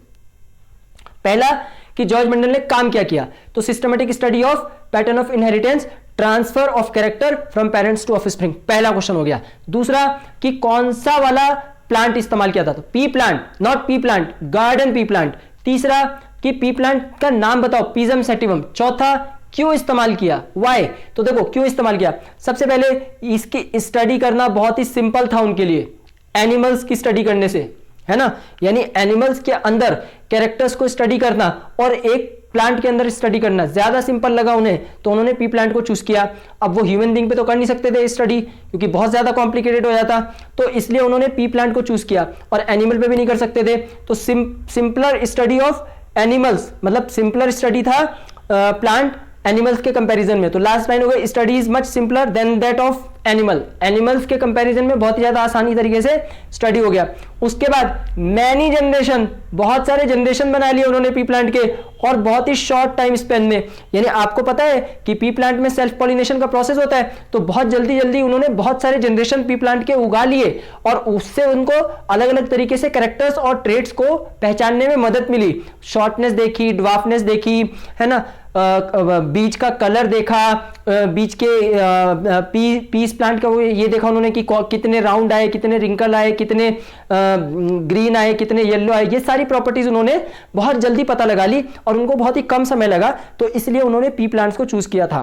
पहला कि जॉर्ज मेंडल ने काम क्या किया, तो systematic study of pattern of inheritance, transfer of character from parents to offspring, पहला क्वेश्चन हो गया। दूसरा कि कौन सा वाला प्लांट इस्तेमाल किया था, तो P plant, not P plant, garden pea plant. तीसरा कि पी प्लांट का नाम बताओ, पिजम सेटिवम। चौथा क्यों इस्तेमाल किया, वाई, तो देखो क्यों इस्तेमाल किया। सबसे पहले इसकी स्टडी करना बहुत ही सिंपल था उनके लिए, एनिमल्स की स्टडी करने से, है ना, यानी एनिमल्स के अंदर कैरेक्टर्स को स्टडी करना और एक प्लांट के अंदर स्टडी करना ज्यादा सिंपल लगा उन्हें, तो उन्होंने पी प्लांट को चूज किया। अब वो ह्यूमन बीइंग पे तो कर नहीं सकते थे स्टडी, क्योंकि बहुत ज्यादा कॉम्प्लिकेटेड हो जाता, तो इसलिए उन्होंने पी प्लांट को चूज किया, और एनिमल पे भी नहीं कर सकते थे, तो सिंपलर स्टडी ऑफ एनिमल्स, मतलब सिंपलर स्टडी था प्लांट एनिमल्स के कंपैरिजन में। तो लास्ट लाइन हो गई, study is much simpler than that of animal, animals के कंपैरिजन में बहुत ही ज्यादा आसानी तरीके से स्टडी हो गया। उसके बाद मैनी जनरेशन, बहुत सारे जनरेशन बना लिए उन्होंने पी प्लांट के, और बहुत ही शॉर्ट टाइम स्पेन में। यानी आपको पता है कि पी प्लांट में सेल्फ पॉलिनेशन का प्रोसेस होता है, तो बहुत जल्दी जल्दी उन्होंने बहुत सारे जनरेशन पी प्लांट के उगा लिए, और उससे उनको अलग अलग तरीके से कैरेक्टर्स और ट्रेड्स को पहचानने में मदद मिली। शॉर्टनेस देखी, ड्वार्फनेस देखी, है ना, बीज का कलर देखा, बीज के पीस प्लांट का ये देखा उन्होंने कि कितने राउंड आए, कितने रिंकल आए, कितने ग्रीन आए, कितने येलो आए, ये सारी प्रॉपर्टीज उन्होंने बहुत जल्दी पता लगा ली, और उनको बहुत ही कम समय लगा, तो इसलिए उन्होंने पी प्लांट्स को चूज किया था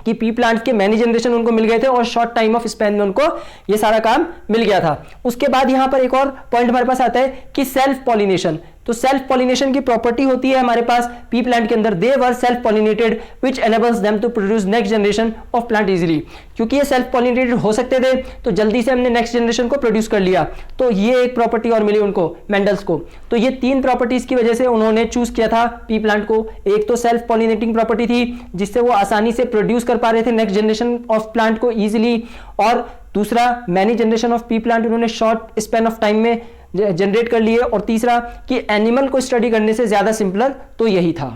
कि पी प्लांट्स के मैनी जनरेशन उनको मिल गए थे, और शॉर्ट टाइम ऑफ स्पेन में उनको ये सारा काम मिल गया था। उसके बाद यहां पर एक और पॉइंट हमारे पास आता है कि सेल्फ पॉलिनेशन। तो सेल्फ पॉलिनेशन की प्रॉपर्टी होती है हमारे पास पी प्लांट के अंदर, they were self pollinated which enables them to produce next generation of plant easily. क्योंकि ये सेल्फ पॉलिनेटेड हो सकते थे, तो जल्दी से हमने नेक्स्ट जनरेशन को प्रोड्यूस कर लिया, तो ये एक प्रॉपर्टी और मिली उनको, मेंडल्स को। तो ये 3 प्रॉपर्टीज की वजह से उन्होंने चूज किया था पी प्लांट को। एक तो सेल्फ पॉलिनेटिंग प्रॉपर्टी थी, जिससे वो आसानी से प्रोड्यूस कर पा रहे थे नेक्स्ट जनरेशन ऑफ प्लांट को इजीली, और दूसरा many generation of P plant उन्होंने शॉर्ट स्पेन ऑफ टाइम में जनरेट कर लिए, और तीसरा कि एनिमल को स्टडी करने से ज्यादा सिंपलर, तो यही था।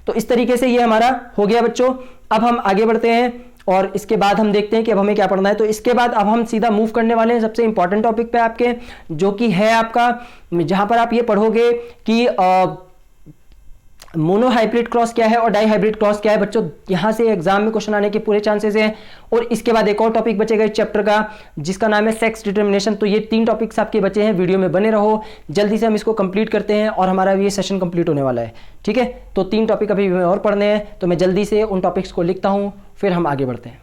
तो इस तरीके से ये हमारा हो गया बच्चों। अब हम आगे बढ़ते हैं, और इसके बाद हम देखते हैं कि अब हमें क्या पढ़ना है। तो इसके बाद अब हम सीधा मूव करने वाले हैं सबसे इंपॉर्टेंट टॉपिक पे आपके, जो कि है आपका, जहां पर आप ये पढ़ोगे कि मोनोहाइब्रिड क्रॉस क्या है और डाईहाइब्रिड क्रॉस क्या है। बच्चों यहां से एग्जाम में क्वेश्चन आने के पूरे चांसेस हैं। और इसके बाद एक और टॉपिक बचेगा इस चैप्टर का, जिसका नाम है सेक्स डिटर्मिनेशन। तो ये 3 टॉपिक्स आपके बचे हैं, वीडियो में बने रहो, जल्दी से हम इसको कंप्लीट करते हैं और हमारा ये सेशन कंप्लीट होने वाला है। ठीक है, तो 3 टॉपिक अभी और पढ़ने हैं, तो मैं जल्दी से उन टॉपिक्स को लिखता हूं, फिर हम आगे बढ़ते हैं।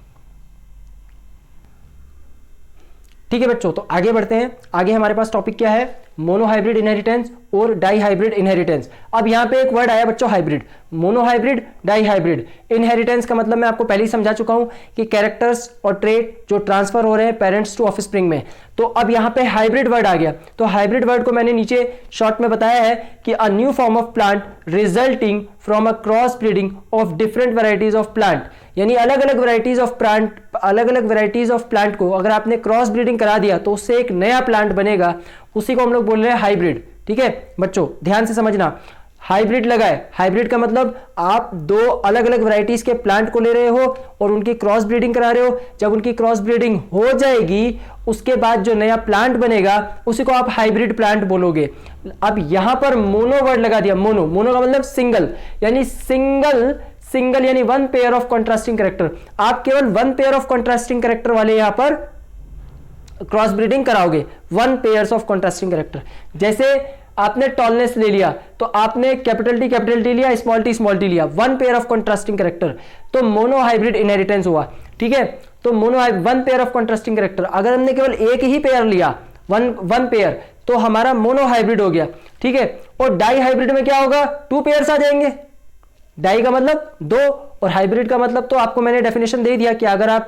ठीक है बच्चों, तो आगे बढ़ते हैं। आगे हमारे पास टॉपिक क्या है, मोनोहाइब्रिड इनहेरिटेंस और डाईहाइब्रिड इनहेरिटेंस। अब यहां पे एक वर्ड आया बच्चों, हाइब्रिड, मोनोहाइब्रिड, डाईहाइब्रिड। इनहेरिटेंस का मतलब मैं आपको पहले ही समझा चुका हूं कि कैरेक्टर्स और ट्रेट जो ट्रांसफर हो रहे हैं पेरेंट्स टू ऑफस्प्रिंग में। तो अब यहां पे हाइब्रिड वर्ड आ गया। तो हाइब्रिड वर्ड को मैंने नीचे शॉर्ट में बताया है कि a new form of plant resulting from a cross breeding of different varieties of plant. यानी अलग अलग वेराइटीज ऑफ प्लांट, अलग अलग वेराइटीज ऑफ प्लांट को अगर आपने क्रॉस ब्रीडिंग करा दिया तो उससे एक नया प्लांट बनेगा, उसी को हम लोग बोल रहे हैं हाइब्रिड। ठीक है बच्चों, ध्यान से समझना, हाइब्रिड लगा है। हाइब्रिड का मतलब आप 2 अलग अलग वैरायटीज के प्लांट को ले रहे हो और उनकी क्रॉस ब्रीडिंग करा रहे हो। जब उनकी क्रॉस ब्रीडिंग हो जाएगी, उसके बाद जो नया प्लांट बनेगा उसी को आप हाइब्रिड प्लांट बोलोगे। अब यहां पर मोनो वर्ड लगा दिया, मोनो, मोनो का मतलब सिंगल, यानी सिंगल यानी 1 पेयर ऑफ कॉन्ट्रास्टिंग कैरेक्टर। आप केवल 1 पेयर ऑफ कॉन्ट्रास्टिंग कैरेक्टर वाले यहां पर क्रॉस ब्रीडिंग कराओगे, 1 पेयर्स ऑफ कॉन्ट्रास्टिंग कैरेक्टर। जैसे आपने टॉलनेस ले लिया तो आपने कैपिटल टी लिया, स्मॉल टी लिया, 1 पेयर ऑफ कॉन्ट्रास्टिंग कैरेक्टर, तो मोनो हाइब्रिड इनहेरिटेंस हुआ। ठीक है, तो mono 1 pair of contrasting character. अगर हमने केवल एक ही पेयर लिया, वन पेयर, तो हमारा मोनो हाइब्रिड हो गया। ठीक है, और डाई हाइब्रिड में क्या होगा, 2 पेयर्स आ जाएंगे। डाई का मतलब 2 और हाइब्रिड का मतलब तो आपको मैंने डेफिनेशन दे दिया कि अगर आप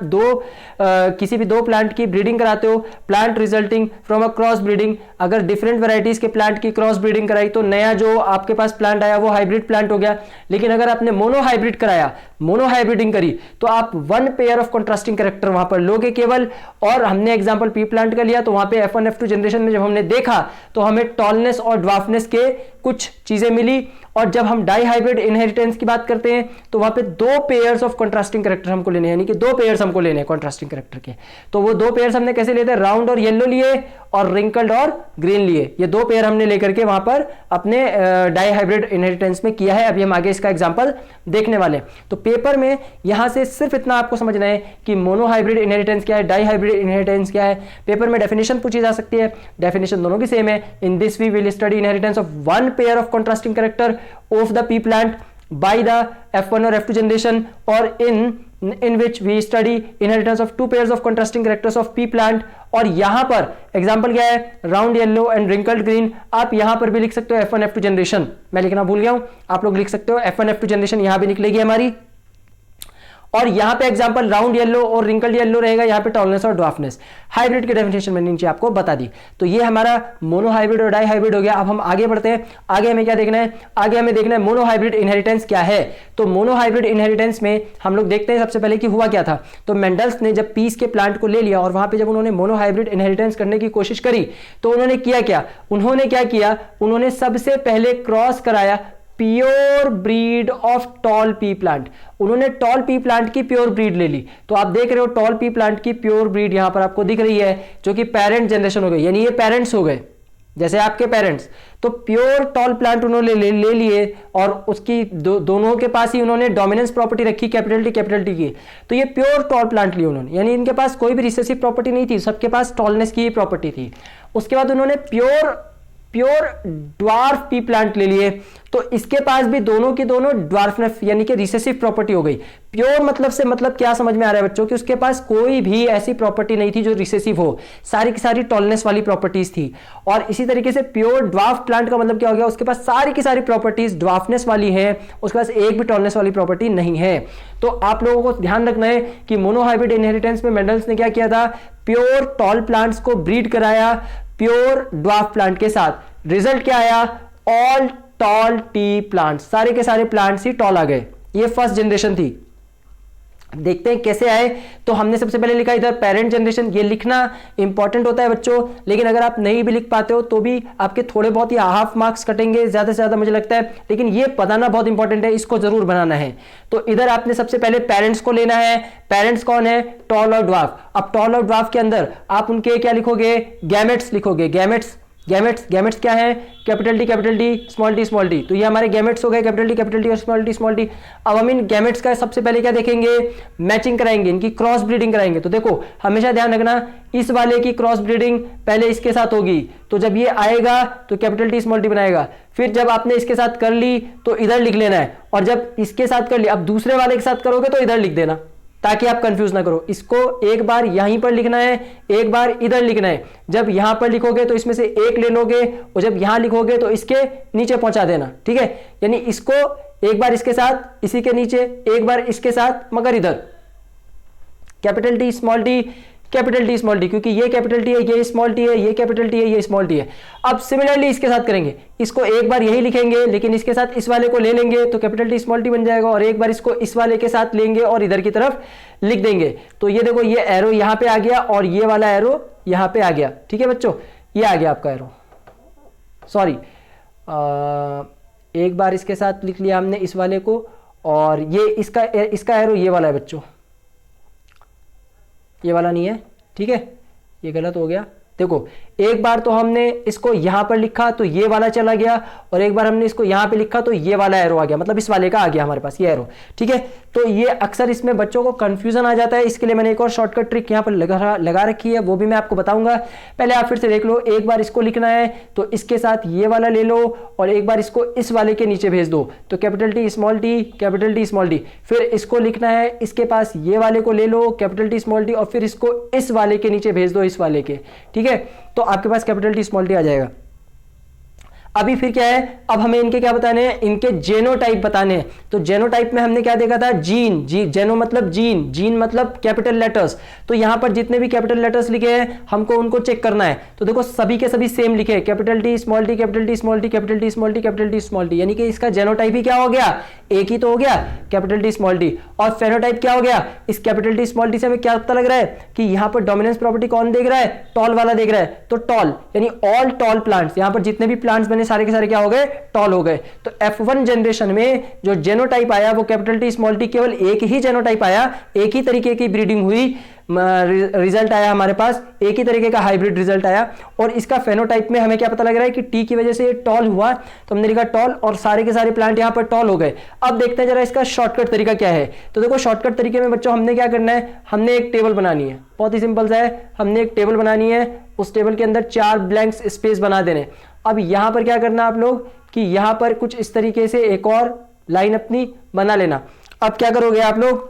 किसी भी दो प्लांट की ब्रीडिंग कराते हो, plant resulting from a cross breeding, अगर डिफरेंट वैरायटीज के प्लांट की क्रॉस ब्रीडिंग कराई तो नया जो आपके पास प्लांट आया वो हाइब्रिड प्लांट हो गया। लेकिन अगर आपने मोनो हाइब्रिड कराया, मोनो हाइब्रिडिंग करी, तो आप one pair of contrasting character वहां पर लोगे केवल। और हमने एग्जांपल पी प्लांट का लिया तो वहां पे F1 F2 जनरेशन में जब हमने देखा तो हमें टॉलनेस और ड्वार्फनेस के कुछ चीजें मिली। और जब हम डाई हाइब्रिड इनहेरिटेंस की बात करते हैं तो वहां पे दो पेयर्स ऑफ कॉन्ट्रास्टिंग कैरेक्टर हमको लेने हैं, यानी कि दो पेयर्स हमको लेने हैं कॉन्ट्रास्टिंग कैरेक्टर के। तो वो दो पेयर्स हमने कैसे लेते हैं, राउंड और येलो लिए और रिंकल्ड और ग्रीन लिए। ये दो पेयर हमने लेकर के वहां पर अपने डाई हाइब्रिड इनहेरिटेंस में किया है। अभी हम आगे इसका एग्जांपल देखने वाले हैं। तो पेपर में यहां से सिर्फ इतना आपको समझना है कि मोनो हाइब्रिड इनहेरिटेंस क्या है, डाई हाइब्रिड इनहेरिटेंस क्या है। पेपर में डेफिनेशन पूछी जा सकती है, डेफिनेशन दोनों की सेम है। In this we will study inheritance of one pair of contrasting character of the pea plant by the F1 or F2 generation, or in which we study inheritance of two pairs of contrasting characters of pea plant। और यहां पर example क्या है, round yellow and wrinkled green. आप यहां पर भी लिख सकते हो F1 F2 जनरेशन, मैं लिखना भूल गया हूं, आप लोग लिख सकते हो F1 F2 जनरेशन, यहां भी निकलेगी हमारी। और यहां पे एग्जांपल राउंड येलो और रिंकल्ड येलो रहेगा, यहां पे टॉलनेस और ड्वार्फनेस। हाइब्रिड की डेफिनेशन मैंने नीचे आपको बता दी। तो ये हमारा मोनो हाइब्रिड और डाई हाइब्रिड हो गया। अब हम आगे बढ़ते हैं। आगे हमें क्या देखना है, आगे हमें देखना है मोनो हाइब्रिड इनहेरिटेंस क्या है। तो मोनो हाइब्रिड इनहेरिटेंस में हम लोग देखते हैं सबसे पहले कि हुआ क्या था। तो मेंडल्स ने जब पीस के प्लांट को ले लिया और वहां पे जब उन्होंने मोनो हाइब्रिड इनहेरिटेंस करने की कोशिश करी तो उन्होंने किया क्या, उन्होंने सबसे पहले क्रॉस कराया pure breed of tall P plant. उन्होंने टॉल पी प्लांट की प्योर ब्रीड ले ली। तो आप देख रहे हो टॉल पी प्लांट की प्योर ब्रीड यहां पर आपको दिख रही है, जो कि पेरेंट जनरेशन हो गई, यानी ये पेरेंट्स हो गए जैसे आपके पेरेंट्स। तो प्योर टॉल प्लांट उन्होंने ले लिए और उसकी दोनों के पास ही उन्होंने डोमिनेंस प्रॉपर्टी रखी कैपिटल टी की। तो ये प्योर टॉल प्लांट लिए उन्होंने, यानी इनके पास कोई भी रिसेसिव प्रॉपर्टी नहीं थी, सबके पास टॉलनेस की ही प्रॉपर्टी थी। उसके बाद उन्होंने प्योर ड्वार्फ पी प्लांट ले लिए। तो इसके पास भी दोनों की दोनों ड्वार्फनेस यानी कि रिसेसिव प्रॉपर्टी हो गई। प्योर मतलब से मतलब क्या समझ में आ रहा है बच्चों, कि उसके पास कोई भी ऐसी प्रॉपर्टी नहीं थी जो रिसेसिव हो, सारी की सारी टॉलनेस वाली प्रॉपर्टीज थी। और इसी तरीके से प्योर ड्वार्फ प्लांट का मतलब क्या हो गया, उसके पास सारी की सारी प्रॉपर्टीज ड्वार्फनेस वाली है, उसके पास एक भी टॉलनेस वाली प्रॉपर्टी नहीं है। तो आप लोगों को ध्यान रखना है कि मोनोहाइब्रिड इनहेरिटेंस में मेंडल्स ने क्या किया था, प्योर टॉल प्लांट्स को ब्रीड कराया प्योर ड्वार्फ प्लांट के साथ। रिजल्ट क्या आया, ऑल टॉल टी प्लांट, सारे के सारे प्लांट्स ही टॉल आ गए। ये फर्स्ट जनरेशन थी। देखते हैं कैसे आए। तो हमने सबसे पहले लिखा इधर पेरेंट जनरेशन। ये लिखना इंपॉर्टेंट होता है बच्चों, लेकिन अगर आप नहीं भी लिख पाते हो तो भी आपके थोड़े बहुत ही हाफ मार्क्स कटेंगे, ज्यादा से ज्यादा मुझे लगता है, लेकिन ये बताना बहुत इंपॉर्टेंट है, इसको जरूर बनाना है। तो इधर आपने सबसे पहले पेरेंट्स को लेना है। पेरेंट्स कौन है, टॉल और ड्वार्फ। अब टॉल और ड्वार्फ के अंदर आप उनके क्या लिखोगे, गैमेट्स लिखोगे। गैमेट्स क्या है, कैपिटल टी स्मॉल टी। तो ये हमारे गैमेट्स हो गए, कैपिटल टी और स्मॉल टी। अब हम इन गैमेट्स का सबसे पहले क्या देखेंगे, मैचिंग कराएंगे, इनकी क्रॉस ब्रीडिंग कराएंगे। तो देखो हमेशा ध्यान रखना, इस वाले की क्रॉस ब्रीडिंग पहले इसके साथ होगी, तो जब ये आएगा तो कैपिटल टी स्मॉल टी बनाएगा। फिर जब आपने इसके साथ कर ली तो इधर लिख लेना है, और जब इसके साथ कर ली, अब दूसरे वाले के साथ करोगे तो इधर लिख देना, ताकि आप कंफ्यूज ना करो। इसको एक बार यहीं पर लिखना है, एक बार इधर लिखना है। जब यहां पर लिखोगे तो इसमें से एक ले लोगे, और जब यहां लिखोगे तो इसके नीचे पहुंचा देना, ठीक है। यानी इसको एक बार इसके साथ, इसी के नीचे, एक बार इसके साथ, मगर इधर कैपिटल टी स्मॉल टी, क्योंकि ये कैपिटल टी है, ये स्मॉल टी है, ये कैपिटल टी है, ये स्मॉल टी है। अब सिमिलरली इसके साथ करेंगे, इसको एक बार यही लिखेंगे, लेकिन इसके साथ इस वाले को ले लेंगे तो कैपिटल टी स्मॉल टी बन जाएगा, और एक बार इसको इस वाले के साथ लेंगे और इधर की तरफ लिख देंगे। तो ये देखो, ये एरो यहां पे आ गया और ये वाला एरो यहां पे आ गया, ठीक है बच्चों, ये आ गया आपका एरो। सॉरी, एक बार इसके साथ लिख लिया हमने इस वाले को, और ये इसका एरो ये वाला है बच्चों, ये वाला नहीं है, ठीक है, ये गलत हो गया। देखो एक बार तो हमने इसको यहां पर लिखा तो ये वाला चला गया, और एक बार हमने इसको यहां पे लिखा तो ये वाला एरो आ गया, मतलब इस वाले का आ गया हमारे पास ये एरो, ठीक है। तो ये अक्सर इसमें बच्चों को कंफ्यूजन आ जाता है, इसके लिए मैंने एक और शॉर्टकट ट्रिक यहां पर लगा रखी है, वो भी मैं आपको बताऊंगा। पहले आप फिर से देख लो, एक बार इसको लिखना है तो इसके साथ ये वाला ले लो, और एक बार इसको इस वाले के नीचे भेज दो, तो कैपिटल टी स्मॉल टी। फिर इसको लिखना है, इसके पास ये वाले को ले लो, कैपिटल टी स्मॉल टी, और फिर इसको इस वाले के नीचे भेज दो, इस वाले के, ठीक है। तो आपके पास कैपिटल टी स्मॉल टी आ जाएगा। अभी फिर क्या है, अब हमें इनके क्या बताने हैं, इनके जेनोटाइप बताने हैं। तो जेनोटाइप में हमने क्या देखा था, जीन, जेनो मतलब जीन, जीन मतलब कैपिटल लेटर्स। तो यहां पर जितने भी कैपिटल लेटर्स लिखे हैं हमको उनको चेक करना है। तो देखो सभी के सभी सेम लिखे, capital T small T, capital T small T, capital T small T, capital T small T, यानी कि इसका जेनोटाइप ही क्या हो गया, एक ही तो हो गया, कैपिटल टी स्मॉल टी। और फेनोटाइप क्या हो गया, इस कैपिटल टी स्मॉल टी से हमें क्या पता लग रहा है कि यहां पर डोमिनेंस प्रॉपर्टी कौन देख रहा है, टॉल वाला देख रहा है। तो टॉल यानी ऑल टॉल प्लांट्स, यहां पर जितने भी प्लांट्स बने सारे के सारे क्या हो गए, टॉल हो गए। तो F1 जनरेशन में जो जेनोटाइप आया वो कैपिटल टी स्मॉल टी, केवल एक ही जेनोटाइप आया, एक ही तरीके की ब्रीडिंग हुई, रिजल्ट आया हमारे पास, एक ही तरीके का हाइब्रिड रिजल्ट आया। और इसका फेनोटाइप में हमें क्या पता लग रहा है कि टी की वजह से ये टॉल हुआ, तो हमने लिखा टॉल, और सारे के सारे प्लांट यहां पर टॉल हो गए। अब देखते हैं जरा इसका शॉर्टकट तरीका क्या है। तो देखो शॉर्टकट तरीके में बच्चों हमने क्या करना है, हमने एक टेबल बनानी है, बहुत ही सिंपल सा है, हमने एक टेबल बनानी है, उस टेबल के अंदर 4 ब्लैंक्स स्पेस बना देने। अब यहां पर क्या करना आप लोग कि यहां पर कुछ इस तरीके से एक और लाइन अपनी बना लेना। अब क्या करोगे आप लोग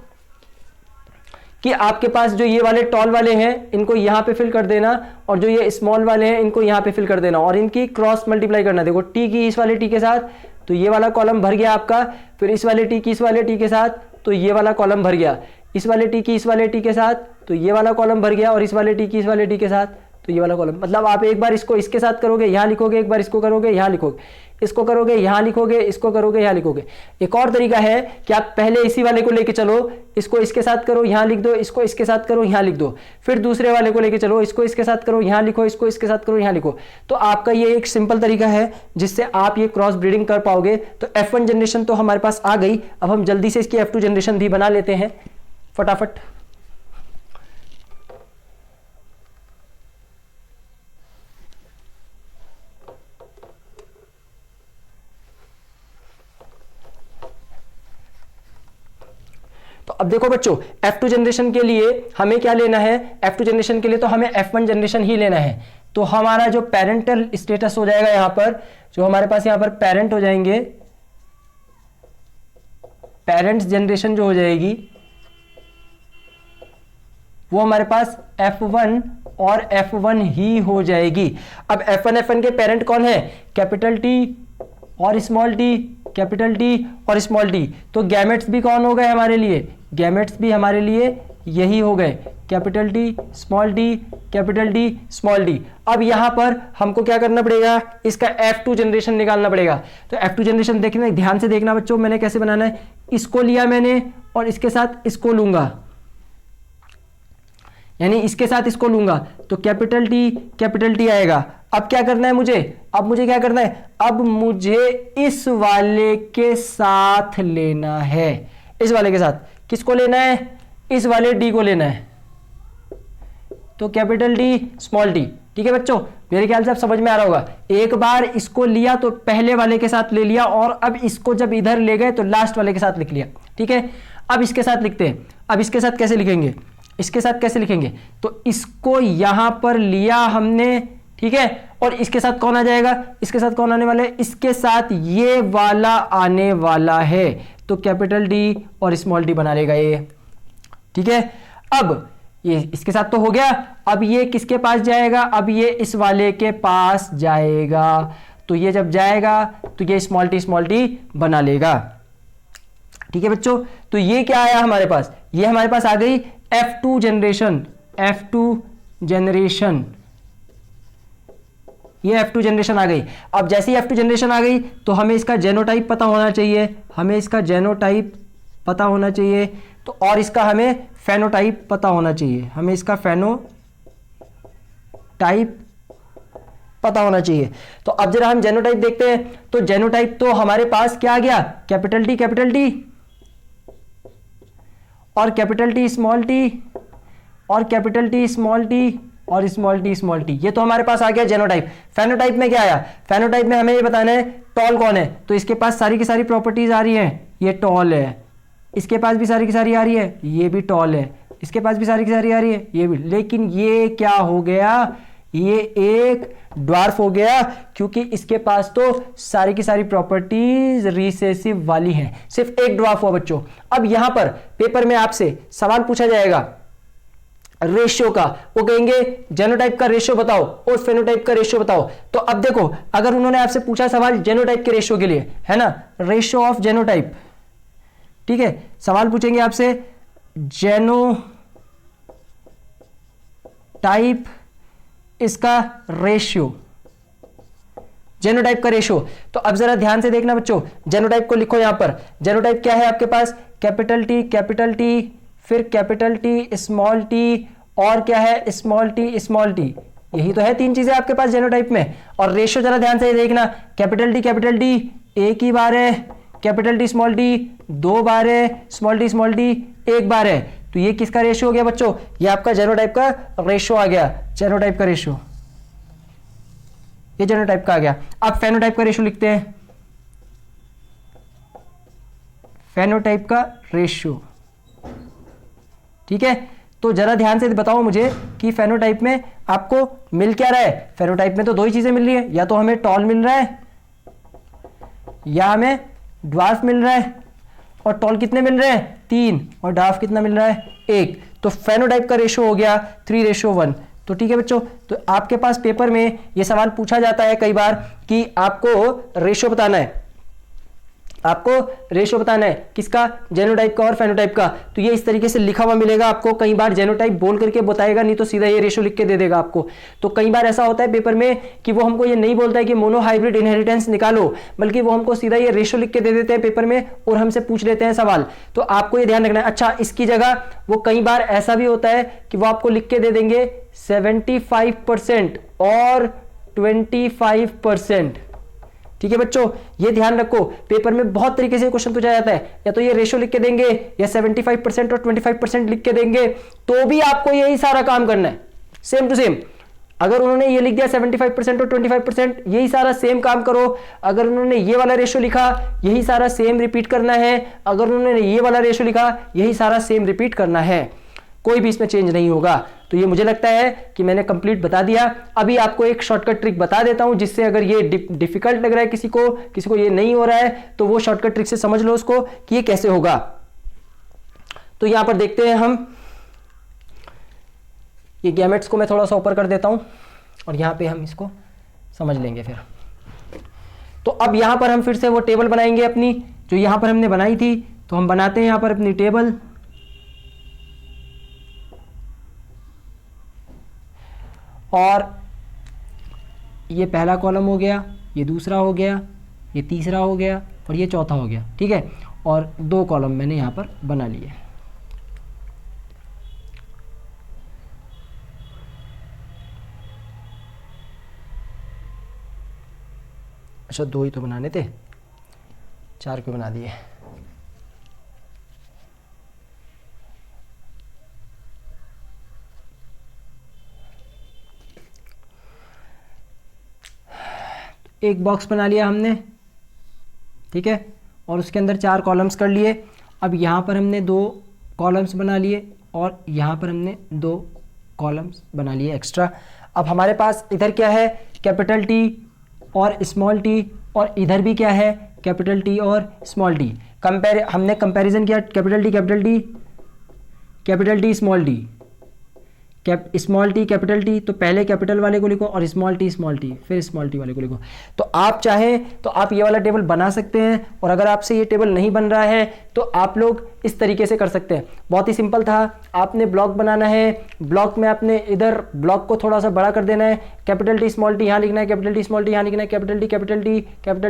कि आपके पास जो ये वाले टॉल वाले हैं इनको यहां पे फिल कर देना, और जो ये स्मॉल वाले हैं इनको यहां पे फिल कर देना, और इनकी क्रॉस मल्टीप्लाई करना। देखो टी की इस वाले टी के साथ, तो ये वाला कॉलम भर गया आपका, फिर इस वाले टी की इस वाले टी के साथ, तो ये वाला कॉलम भर गया, इस वाले टी की इस वाले टी के साथ, तो ये वाला कॉलम भर गया, और इस वाले टी की इस वाले टी के साथ, तो ये वाला कॉलम। मतलब आप एक बार इसको इसके साथ करोगे यहां लिखोगे, एक बार इसको करोगे यहां लिखोगे, इसको करोगे यहां लिखोगे, इसको करोगे यहां लिखोगे। एक और तरीका है कि आप पहले इसी वाले को लेके चलो, इसको इसके साथ करो यहां लिख दो, इसको इसके साथ करो यहां लिख दो, फिर दूसरे वाले को लेके चलो, इसको इसके साथ करो यहां लिखो, इसको इसके साथ करो यहां लिखो। तो आपका ये एक सिंपल तरीका है जिससे आप ये क्रॉस ब्रीडिंग कर पाओगे। तो F1 जनरेशन तो हमारे पास आ गई, अब हम जल्दी से इसकी F2 जनरेशन भी बना लेते हैं फटाफट। तो अब देखो बच्चों, F2 जनरेशन के लिए हमें क्या लेना है, F2 जनरेशन के लिए तो हमें F1 जनरेशन ही लेना है। तो हमारा जो पेरेंटल स्टेटस हो जाएगा यहां पर, जो हमारे पास यहां पर पेरेंट हो जाएंगे, पेरेंट्स जनरेशन जो हो जाएगी वो हमारे पास F1 और F1 ही हो जाएगी। अब F1 F1 के पेरेंट कौन है, कैपिटल टी और स्मॉल टी, कैपिटल टी और स्मॉल टी। तो गैमेट्स भी कौन हो गए हमारे लिए, गैमेट्स भी हमारे लिए यही हो गए, capital T small T, capital T small T. अब यहां पर हमको क्या करना पड़ेगा, इसका F2 जनरेशन निकालना पड़ेगा। तो F2 जनरेशन देखना, ध्यान से देखना बच्चों, मैंने कैसे बनाना है, इसको लिया मैंने और इसके साथ इसको लूंगा, यानी इसके साथ इसको लूंगा, तो कैपिटल टी आएगा। अब क्या करना है मुझे, अब मुझे क्या करना है, अब मुझे इस वाले के साथ लेना है, इस वाले के साथ किसको लेना है, इस वाले डी को लेना है, तो कैपिटल डी स्मॉल टी। ठीक है बच्चों, मेरे ख्याल से अब समझ में आ रहा होगा। एक बार इसको लिया तो पहले वाले के साथ ले लिया, और अब इसको जब इधर ले गए तो लास्ट वाले के साथ लिख लिया। ठीक है, अब इसके साथ लिखते हैं। अब इसके साथ कैसे लिखेंगे, इसके साथ कैसे लिखेंगे, तो इसको यहां पर लिया हमने, ठीक है, और इसके साथ कौन आ जाएगा, इसके साथ कौन आने वाला है, इसके साथ ये वाला आने वाला है, तो कैपिटल डी और स्मॉल डी बना लेगा ये। ठीक है, अब ये इसके साथ तो हो गया, अब ये किसके पास जाएगा, अब ये इस वाले के पास जाएगा, तो ये जब जाएगा तो ये स्मॉल टी बना लेगा। ठीक है बच्चों, तो ये क्या आया हमारे पास, ये हमारे पास आ गई F2 जनरेशन, F2 जनरेशन, ये F2 जनरेशन आ गई। अब जैसे ही F2 जनरेशन आ गई तो हमें इसका जेनोटाइप पता होना चाहिए, हमें इसका जेनोटाइप पता होना चाहिए, तो और इसका हमें फेनोटाइप पता होना चाहिए, हमें इसका फेनोटाइप पता होना चाहिए। तो अब जरा हम जेनोटाइप देखते हैं। तो जेनोटाइप तो हमारे पास क्या आ गया, कैपिटल टी और कैपिटल टी स्मॉल टी और कैपिटल टी स्मॉल टी और स्मॉल टी, ये तो हमारे पास आ गया जेनोटाइप। फेनोटाइप में क्या आया, फेनोटाइप में हमें ये बताना है टॉल कौन है, तो इसके पास सारी की सारी प्रॉपर्टीज आ रही हैं, ये टॉल है, इसके पास भी सारी की सारी आ रही है, ये भी टॉल है, इसके पास भी सारी की सारी आ रही है, ये भी। लेकिन ये क्या हो गया, ये एक ड्वार्फ हो गया, क्योंकि इसके पास तो सारी की सारी प्रॉपर्टीज रिसेसिव वाली हैं, सिर्फ एक ड्वार्फ हुआ बच्चों। अब यहां पर पेपर में आपसे सवाल पूछा जाएगा रेशियो का, वो कहेंगे जेनोटाइप का रेशियो बताओ और फेनोटाइप का रेशियो बताओ। तो अब देखो, अगर उन्होंने आपसे पूछा सवाल जेनोटाइप के रेशियो के लिए, है ना, रेशियो ऑफ जेनोटाइप, ठीक है, सवाल पूछेंगे आपसे जेनोटाइप इसका रेशियो, जेनोटाइप का रेशियो। तो अब जरा ध्यान से देखना बच्चों, जेनोटाइप को लिखो यहां पर। जेनोटाइप क्या है आपके पास, कैपिटल टी, फिर कैपिटल टी, स्मॉल टी, और क्या है, स्मॉल टी, स्मॉल टी। यही तो है, तीन चीजें आपके पास जेनोटाइप में। और रेशियो जरा ध्यान से देखना, कैपिटल टी एक ही बार है, कैपिटल टी दो बार है, स्मॉल टी एक बार है। तो ये किसका रेशियो हो गया बच्चों, ये आपका जेनोटाइप का रेशियो आ गया, जेनोटाइप का रेशियो, ये जेनोटाइप का आ गया। अब फेनोटाइप का रेशियो लिखते हैं, फेनोटाइप का रेशियो, ठीक है। तो जरा ध्यान से बताओ मुझे कि फेनोटाइप में आपको मिल क्या रहा है। फेनोटाइप में तो दो ही चीजें मिल रही है, या तो हमें टॉल मिल रहा है या हमें ड्वार्फ मिल रहा है। और टॉल कितने मिल रहे हैं, 3, और ड्वार्फ कितना मिल रहा है, 1। तो फेनोटाइप का रेशियो हो गया 3:1। तो ठीक है बच्चों, तो आपके पास पेपर में ये सवाल पूछा जाता है कई बार कि आपको रेशियो बताना है, आपको रेशियो बताना है किसका, जेनोटाइप का और फेनोटाइप का। तो ये इस तरीके से लिखा हुआ मिलेगा आपको, कई बार जेनोटाइप बोल करके बताएगा, नहीं तो सीधा ये रेशियो लिख के दे देगा आपको। तो कई बार ऐसा होता है पेपर में कि वो हमको ये नहीं बोलता है कि मोनोहाइब्रिड इनहेरिटेंस निकालो, बल्कि वो हमको सीधा ये रेशियो लिख के दे देते हैं पेपर में और हमसे पूछ लेते हैं सवाल। तो आपको ये ध्यान रखना है। अच्छा, इसकी जगह वो कई बार ऐसा भी होता है कि वो आपको लिख के दे देंगे 75% और 25%। ठीक है बच्चों, ये ध्यान रखो, पेपर में बहुत तरीके से क्वेश्चन पूछा जाता है, या तो ये रेशियो लिख के देंगे या 75% और 25% लिख के देंगे, तो भी आपको यही सारा काम करना है, सेम टू सेम। अगर उन्होंने ये लिख दिया 75% और 25%, यही सारा सेम काम करो। अगर उन्होंने ये वाला रेशियो लिखा, यही सारा सेम रिपीट करना है। अगर उन्होंने ये वाला रेशियो लिखा, यही सारा सेम रिपीट करना है, कोई भी इसमें चेंज नहीं होगा। तो ये मुझे लगता है कि मैंने कंप्लीट बता दिया। अभी आपको एक शॉर्टकट ट्रिक बता देता हूं, जिससे अगर ये डिफिकल्ट लग रहा है किसी को ये नहीं हो रहा है, तो वो शॉर्टकट ट्रिक से समझ लो उसको कि ये कैसे होगा। तो यहां पर देखते हैं हम, ये गैमेट्स को मैं थोड़ा सा ऊपर कर देता हूं और यहां पे हम इसको समझ लेंगे फिर। तो अब यहां पर हम फिर से वो टेबल बनाएंगे अपनी, जो यहां पर हमने बनाई थी। तो हम बनाते हैं यहां पर अपनी टेबल, और ये पहला कॉलम हो गया, ये दूसरा हो गया, ये तीसरा हो गया और ये चौथा हो गया, ठीक है। और 2 कॉलम मैंने यहाँ पर बना लिए। अच्छा, 2 ही तो बनाने थे, 4 क्यों बना दिए। एक बॉक्स बना लिया हमने, ठीक है, और उसके अंदर 4 कॉलम्स कर लिए। अब यहाँ पर हमने 2 कॉलम्स बना लिए और यहाँ पर हमने 2 कॉलम्स बना लिए एक्स्ट्रा। अब हमारे पास इधर क्या है, कैपिटल टी और स्मॉल टी, और इधर भी क्या है, कैपिटल टी और स्मॉल टी। हमने कंपैरिजन किया, capital T small T, small T capital T, तो पहले कैपिटल वाले को लिखो और स्मॉल टी फिर स्मॉल टी वाले को लिखो। तो आप चाहें तो आप ये वाला टेबल बना सकते हैं, और अगर आपसे ये टेबल नहीं बन रहा है तो आप लोग इस तरीके से कर सकते हैं। बहुत ही सिंपल था, आपने ब्लॉक बनाना है, ब्लॉक में आपने इधर ब्लॉक को थोड़ा सा बड़ा कर देना है, कैपिटल टी स्मॉल टी यहाँ लिखना है, कैपिटल टी स्मॉल टी यहाँ लिखना है, capital T capital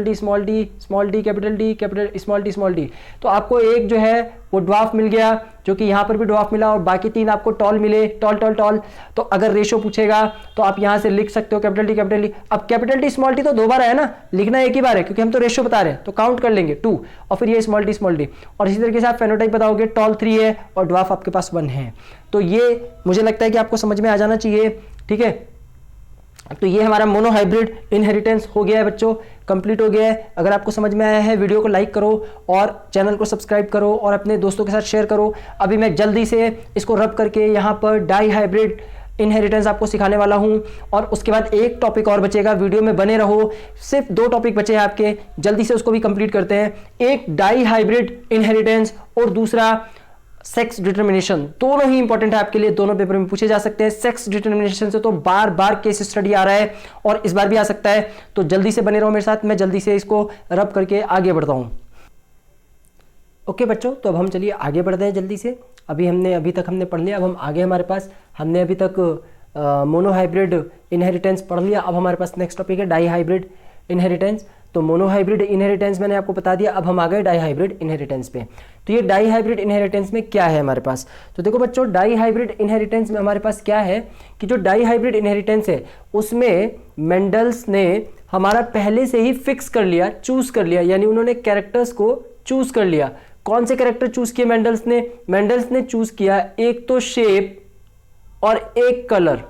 T small T capital T small T. तो आपको एक जो है वो ड्वार्फ मिल गया, जो कि यहाँ पर भी ड्वार्फ मिला, और बाकी 3 आपको टॉल मिले, टॉल। तो अगर रेशो पूछेगा तो आप यहाँ से लिख सकते हो कैपिटल टी। अब कैपिटल टी स्मॉल टी तो 2 बार है ना, लिखना एक ही बार है, क्योंकि हम तो रेशो बता रहे हैं, तो काउंट कर लेंगे 2, और फिर ये स्मॉल टी। और इसी तरीके से आप फेनोटाइप बताओगे, टॉल 3 है और ड्वार्फ आपके पास 1 है। तो ये मुझे लगता है कि आपको समझ में आ जाना चाहिए, ठीक है। तो ये हमारा मोनोहाइब्रिड इनहेरिटेंस हो गया है बच्चों, कंप्लीट हो गया है। अगर आपको समझ में आया है, वीडियो को लाइक करो और चैनल को सब्सक्राइब करो और अपने दोस्तों के साथ शेयर करो। अभी मैं जल्दी से इसको रब करके यहाँ पर डाई हाइब्रिड इनहेरिटेंस आपको सिखाने वाला हूँ, और उसके बाद एक टॉपिक और बचेगा। वीडियो में बने रहो, सिर्फ 2 टॉपिक बचे हैं आपके, जल्दी से उसको भी कंप्लीट करते हैं। एक डाई हाइब्रिड इनहेरिटेंस और दूसरा सेक्स डिटर्मिनेशन, दोनों ही इंपॉर्टेंट है आपके लिए, दोनों पेपर में पूछे जा सकते हैं। सेक्स डिटर्मिनेशन से तो बार बार केस स्टडी आ रहा है और इस बार भी आ सकता है, तो जल्दी से बने रहो मेरे साथ, मैं जल्दी से इसको रब करके आगे बढ़ता हूं। ओके बच्चों, तो अब हम चलिए आगे बढ़ते हैं जल्दी से। अभी तक हमने पढ़ लिया, अब हम आगे हमारे पास, हमने अभी तक मोनोहाइब्रिड इनहेरिटेंस पढ़ लिया। अब हमारे पास नेक्स्ट टॉपिक है डाईहाइब्रिड इनहेरिटेंस। तो मोनोहाइब्रिड इनहेरिटेंस मैंने आपको बता दिया, अब हम आ गए डाईहाइब्रिड इनहेरिटेंस पे। तो ये डाईहाइब्रिड इनहेरिटेंस में क्या है हमारे पास, तो देखो बच्चों डाईहाइब्रिड इनहेरिटेंस में हमारे पास क्या है कि जो डाईहाइब्रिड इनहेरिटेंस है उसमें मेंडल्स ने हमारा पहले से ही फिक्स कर लिया, चूज कर लिया, यानी उन्होंने कैरेक्टर्स को चूज कर लिया। कौन से कैरेक्टर चूज किए मेंडल्स ने चूज किया एक तो शेप और एक कलर,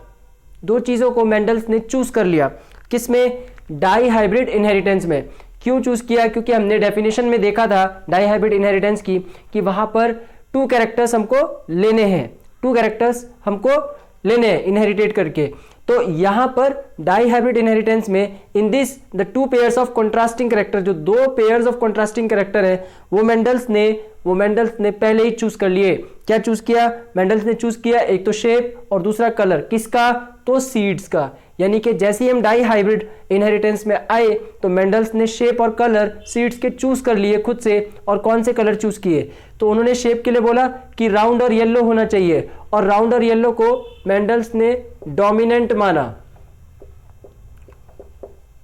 दो चीजों को मेंडल्स ने चूज कर लिया। किसमें? डाईहाइब्रिड इनहेरिटेंस में। क्यों चूज किया? क्योंकि हमने डेफिनेशन में देखा था डाईहाइब्रिड इनहेरिटेंस की कि वहां पर 2 कैरेक्टर्स हमको लेने हैं, 2 कैरेक्टर्स हमको लेने हैं इनहेरिटेट करके। तो यहां पर डाईहाइब्रिड इनहेरिटेंस में in this the 2 pairs of contrasting character, जो 2 पेयर्स ऑफ कंट्रास्टिंग कैरेक्टर है वो मेंडल्स ने पहले ही चूज कर लिए। क्या चूज किया? मेंडल्स ने चूज किया एक तो शेप और दूसरा कलर। किसका? तो सीड्स का। यानी कि जैसे ही हम डाईहाइब्रिड इनहेरिटेंस में आए तो मेंडल्स ने शेप और कलर सीड्स के चूज कर लिए खुद से। और कौन से कलर चूज किए? तो उन्होंने शेप के लिए बोला कि राउंड और येलो होना चाहिए, और राउंड और येलो को मेंडल्स ने डोमिनेंट माना,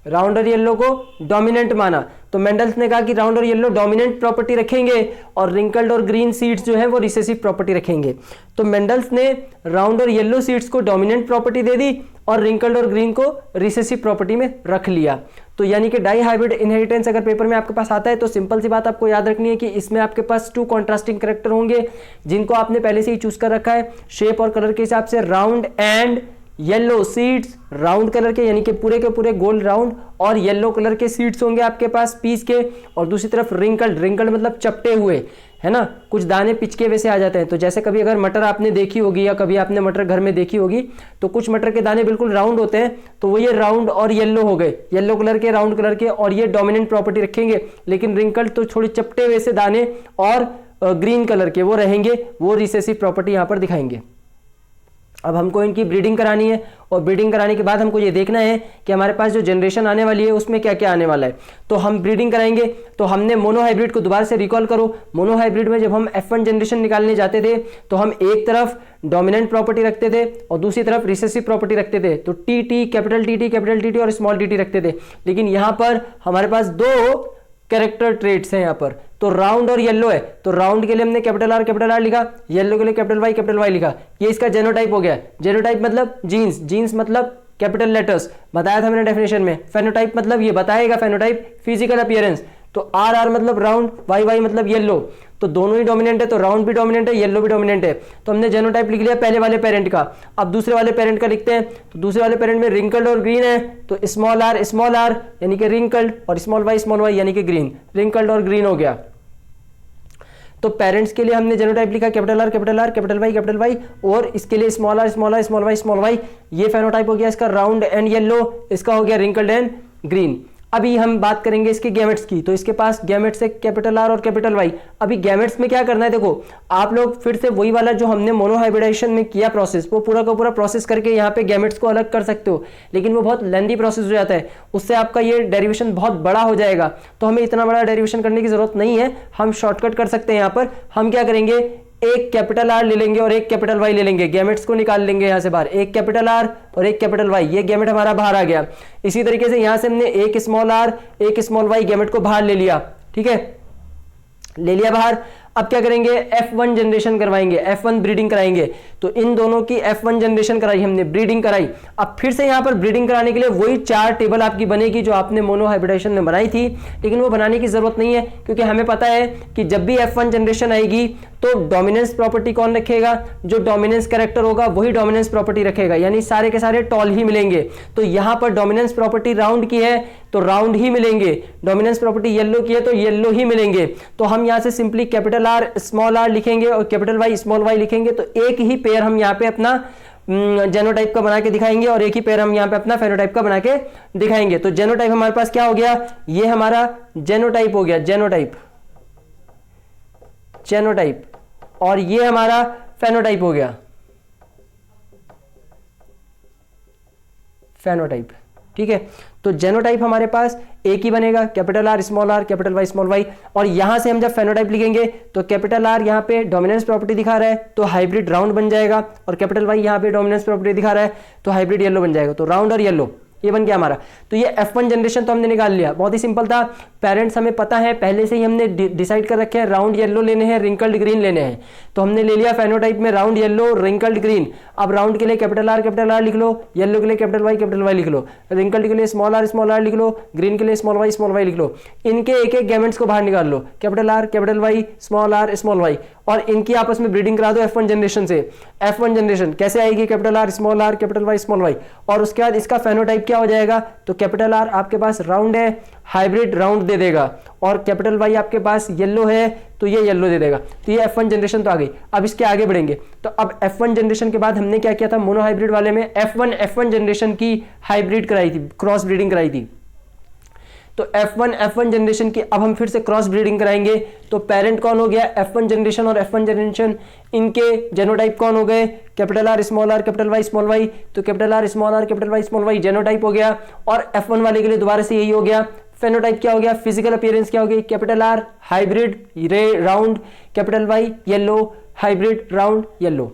राउंड और येलो को डोमिनेंट माना। तो मेंडल्स ने कहा कि राउंड और येलो डोमिनेंट प्रॉपर्टी रखेंगे और रिंकल्ड और ग्रीन सीड्स जो है वो रिसेसिव प्रॉपर्टी रखेंगे। तो मेंडल्स ने राउंड और येलो सीड्स को डोमिनेंट प्रॉपर्टी दे दी और रिंकल्ड और ग्रीन को रिसेसिव प्रॉपर्टी में रख लिया। तो यानी कि डाईहाइब्रिड इनहेरिटेंस अगर पेपर में आपके पास आता है तो सिंपल सी बात आपको याद रखनी है कि इसमें आपके पास 2 कॉन्ट्रास्टिंग कैरेक्टर होंगे जिनको आपने पहले से ही चूज कर रखा है शेप और कलर के हिसाब से। Round and yellow seeds, round colour के यानी कि पूरे के पूरे गोल राउंड, और येलो कलर के सीड्स होंगे आपके पास पीस के। और दूसरी तरफ रिंकल्ड मतलब चपटे हुए, है ना, कुछ दाने पिचके वैसे आ जाते हैं। तो जैसे कभी अगर मटर आपने देखी होगी या कभी आपने मटर घर में देखी होगी तो कुछ मटर के दाने बिल्कुल राउंड होते हैं, तो वो ये राउंड और येलो हो गए, येलो कलर के राउंड कलर के, और ये डोमिनेंट प्रॉपर्टी रखेंगे। लेकिन रिंकल्ड तो थोड़े चपटे वैसे दाने और ग्रीन कलर के वो रहेंगे, वो रिसेसिव प्रॉपर्टी यहां पर दिखाएंगे। अब हमको इनकी ब्रीडिंग करानी है और ब्रीडिंग कराने के बाद हमको ये देखना है कि हमारे पास जो जनरेशन आने वाली है उसमें क्या क्या आने वाला है। तो हम ब्रीडिंग कराएंगे। तो हमने मोनोहाइब्रिड को दोबारा से रिकॉल करो। मोनोहाइब्रिड में जब हम F1 जनरेशन निकालने जाते थे तो हम एक तरफ डोमिनेंट प्रॉपर्टी रखते थे और दूसरी तरफ रिसेसिव प्रॉपर्टी रखते थे। तो टी कैपिटल टी और स्मॉल टी रखते थे। लेकिन यहां पर हमारे पास 2 कैरेक्टर ट्रेट्स हैं यहाँ पर। तो राउंड और येलो है, तो राउंड के लिए हमने कैपिटल आर लिखा, येलो के लिए कैपिटल वाई लिखा। ये इसका जेनोटाइप हो गया। जेनोटाइप मतलब जीन्स मतलब कैपिटल लेटर्स, बताया था मैंने डेफिनेशन में। फेनोटाइप मतलब ये बताएगा, फेनोटाइप फिजिकल अपीयरेंस। तो आर मतलब राउंड, वाई मतलब येलो। तो दोनों ही डोमिनेंट है, तो राउंड भी डोमिनेंट है, येलो भी डोमिनेंट है। तो हमने जेनोटाइप लिख लिया पहले वाले पेरेंट का। अब दूसरे वाले पेरेंट का लिखते हैं। तो दूसरे वाले पेरेंट में रिंकल्ड और ग्रीन है, तो स्मॉल आर यानी कि रिंकल्ड, और स्मॉल वाई यानी कि ग्रीन। रिंकल्ड और ग्रीन हो गया। तो पेरेंट्स के लिए हमने जेनोटाइप लिखा कैपिटल वाई, और इसके लिए स्मॉल वाई। ये फेनोटाइप हो गया इसका राउंड एंड येलो, इसका हो गया रिंकल्ड एंड ग्रीन। अभी हम बात करेंगे इसके गैमेट्स की। तो इसके पास गैमेट्स है कैपिटल आर और कैपिटल वाई। अभी गैमेट्स में क्या करना है, देखो आप लोग फिर से वही वाला जो हमने मोनोहाइब्रिडाइजेशन में किया प्रोसेस, वो पूरा का पूरा प्रोसेस करके यहाँ पे गैमेट्स को अलग कर सकते हो, लेकिन वो बहुत लेंथी प्रोसेस हो जाता है, उससे आपका ये डेरिवेशन बहुत बड़ा हो जाएगा। तो हमें इतना बड़ा डेरिवेशन करने की जरूरत नहीं है, हम शॉर्टकट कर सकते हैं। यहाँ पर हम क्या करेंगे, एक कैपिटल आर ले लेंगे और एक कैपिटल वाई ले लेंगे, गैमेट्स को निकाल लेंगे यहां से बाहर। एक कैपिटल आर और एक कैपिटल वाई, ये गैमेट हमारा बाहर आ गया। इसी तरीके से यहां से हमने एक स्मॉल आर एक स्मॉल वाई गैमेट को बाहर ले लिया। ठीक है, ले लिया बाहर। अब क्या करेंगे, F1 जनरेशन करवाएंगे, F1 ब्रीडिंग कराएंगे। तो इन दोनों की F1 जनरेशन कराई हमने, ब्रीडिंग कराई। अब फिर से यहां पर ब्रीडिंग कराने के लिए वही 4 टेबल आपकी बनेगी जो आपने मोनोहाइब्रिडाइजेशन में बनाई थी, लेकिन वो बनाने की जरूरत नहीं है, क्योंकि हमें पता है कि जब भी F1 जनरेशन आएगी तो डोमिनेंस प्रॉपर्टी कौन रखेगा, जो डोमिनेंस कैरेक्टर होगा वही डोमिनेंस प्रॉपर्टी रखेगा, यानी सारे के सारे टॉल ही मिलेंगे। तो यहां पर डोमिनेंस प्रॉपर्टी राउंड की है तो राउंड ही मिलेंगे, डोमिनेंस प्रॉपर्टी येलो की है तो येलो ही मिलेंगे। तो हम यहां से simply capital R small R लिखेंगे और कैपिटल वाई स्मॉल वाई लिखेंगे। तो एक ही पेयर हम यहाँ पे अपना जेनोटाइप का बना के दिखाएंगे और एक ही पेयर हम यहाँ पे अपना फेनोटाइप का बना के दिखाएंगे। तो जेनोटाइप हमारे पास क्या हो गया, ये हमारा जेनोटाइप हो गया, जेनोटाइप और ये हमारा फेनोटाइप हो गया, फेनोटाइप। ठीक है, तो जेनोटाइप हमारे पास एक ही बनेगा, capital R small R capital Y small Y. और यहां से हम जब फेनोटाइप लिखेंगे तो कैपिटल आर यहां पे डोमिनेंस प्रॉपर्टी दिखा रहा है तो हाइब्रिड राउंड बन जाएगा, और कैपिटल वाई यहां पे डोमिनेंस प्रॉपर्टी दिखा रहा है तो हाइब्रिड येलो बन जाएगा। तो राउंड और येलो ये बन गया हमारा। तो ये F1 जनरेशन तो हमने निकाल लिया, बहुत ही सिंपल था। पेरेंट्स हमें पता है, पहले से ही हमने डिसाइड कर रखे हैं, राउंड येलो लेने हैं, रिंकल्ड ग्रीन लेने हैं। तो हमने ले लिया फेनोटाइप में राउंड येलो रिंकल्ड ग्रीन। अब राउंड के लिए कैपिटल आर लिख लो, येलो के लिए कैपिटल वाई लिख लो, रिंकल्ड के लिए स्मॉल आर लिख लो, ग्रीन के लिए स्मॉल वाई लिख लो। इनके एक एक गैमेट्स को बाहर निकाल लो, capital R capital Y small Y, और इनकी आपस में ब्रीडिंग करा दो F1 जनरेशन से। F1 जनरेशन कैसे आएगी, capital R capital Y small Y, और उसके बाद इसका फेनोटाइप क्या हो जाएगा, तो कैपिटल आर आपके पास राउंड है, हाइब्रिड राउंड दे देगा, और कैपिटल वाई आपके पास येलो है तो ये येलो दे देगा। तो ये F1 जनरेशन तो आ गई। अब इसके आगे बढ़ेंगे, तो अब F1 जनरेशन के बाद हमने क्या किया था, मोनो हाइब्रिड वाले में F1 जनरेशन की हाइब्रिड कराई थी, क्रॉस ब्रीडिंग कराई थी। तो F1 जनरेशन की अब हम फिर से क्रॉस ब्रीडिंग कराएंगे। तो पेरेंट कौन हो गया, F1 जनरेशन और F1 जनरेशन, इनके जेनोटाइप कौन हो गए, capital R capital Y small Y. तो capital R capital Y small Y genotype हो गया, और F1 वाले के लिए दोबारा से यही हो गया। फेनोटाइप क्या हो गया, फिजिकल अपीयरेंस क्या हो गई, capital R hybrid round, capital Y yellow hybrid round yellow.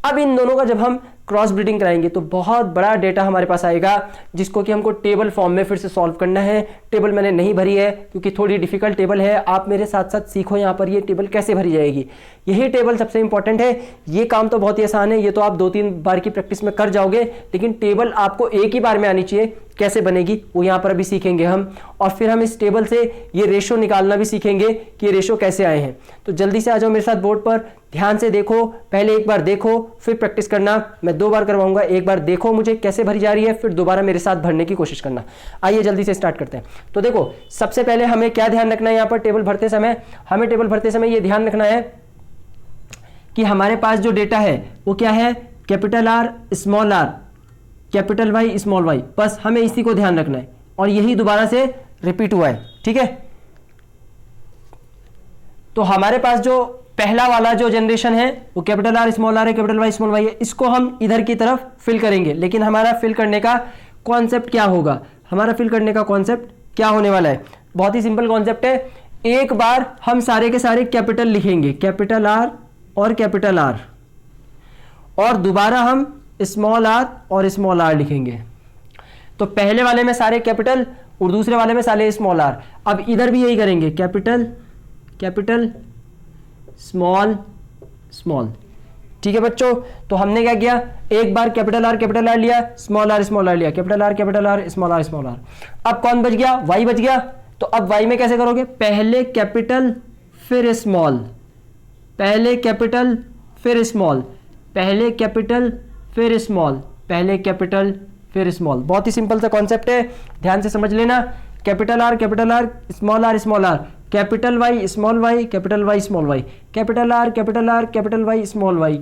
अब इन दोनों का जब हम क्रॉस ब्रीडिंग कराएंगे तो बहुत बड़ा डेटा हमारे पास आएगा, जिसको कि हमको टेबल फॉर्म में फिर से सॉल्व करना है। टेबल मैंने नहीं भरी है क्योंकि थोड़ी डिफिकल्ट टेबल है, आप मेरे साथ साथ सीखो यहाँ पर ये टेबल कैसे भरी जाएगी। यही टेबल सबसे इंपॉर्टेंट है। ये काम तो बहुत ही आसान है, ये तो आप 2-3 बार की प्रैक्टिस में कर जाओगे, लेकिन टेबल आपको एक ही बार में आनी चाहिए। कैसे बनेगी वो यहाँ पर अभी सीखेंगे हम, और फिर हम इस टेबल से ये रेशो निकालना भी सीखेंगे कि ये रेशो कैसे आए हैं। तो जल्दी से आ जाओ मेरे साथ बोर्ड पर, ध्यान से देखो, पहले एक बार देखो फिर प्रैक्टिस करना। मैं 2 बार करवाऊंगा, एक बार देखो मुझे कैसे भरी जा रही है, फिर दोबारा मेरे साथ भरने की कोशिश करना। आइए जल्दी से स्टार्ट करते हैं। तो देखो सबसे पहले हमें क्या ध्यान रखना है, यहाँ पर टेबल भरते समय हमें टेबल भरते समय ये ध्यान रखना है कि हमारे पास जो डेटा है वो क्या है, capital R small R capital Y small Y, बस हमें इसी को ध्यान रखना है, और यही दोबारा से रिपीट हुआ है। ठीक है, तो हमारे पास जो पहला वाला जो जनरेशन है वो कैपिटल आर है, कैपिटल वाई स्मॉल वाई है, इसको हम इधर की तरफ फिल करेंगे। लेकिन हमारा फिल करने का कॉन्सेप्ट क्या होगा, हमारा फिल करने का कॉन्सेप्ट क्या होने वाला है, बहुत ही सिंपल कॉन्सेप्ट है। एक बार हम सारे के सारे कैपिटल लिखेंगे, कैपिटल आर और कैपिटल आर, और दोबारा हम स्मॉल आर और स्मॉल आर लिखेंगे। तो पहले वाले में सारे कैपिटल और दूसरे वाले में सारे स्मॉल आर। अब इधर भी यही करेंगे, कैपिटल कैपिटल स्मॉल स्मॉल। ठीक है बच्चों, तो हमने क्या किया, एक बार कैपिटल आर लिया, स्मॉल आर लिया, कैपिटल आर स्मॉल आर। अब कौन बच गया, वाई बच गया। तो अब वाई में कैसे करोगे, पहले कैपिटल फिर स्मॉल, पहले कैपिटल फिर स्मॉल, पहले कैपिटल फिर स्मॉल, पहले कैपिटल फिर स्मॉल। बहुत ही सिंपल सा कॉन्सेप्ट है, ध्यान से समझ लेना। Capital R small R, capital Y small Y, capital Y small Y, capital R capital Y small Y,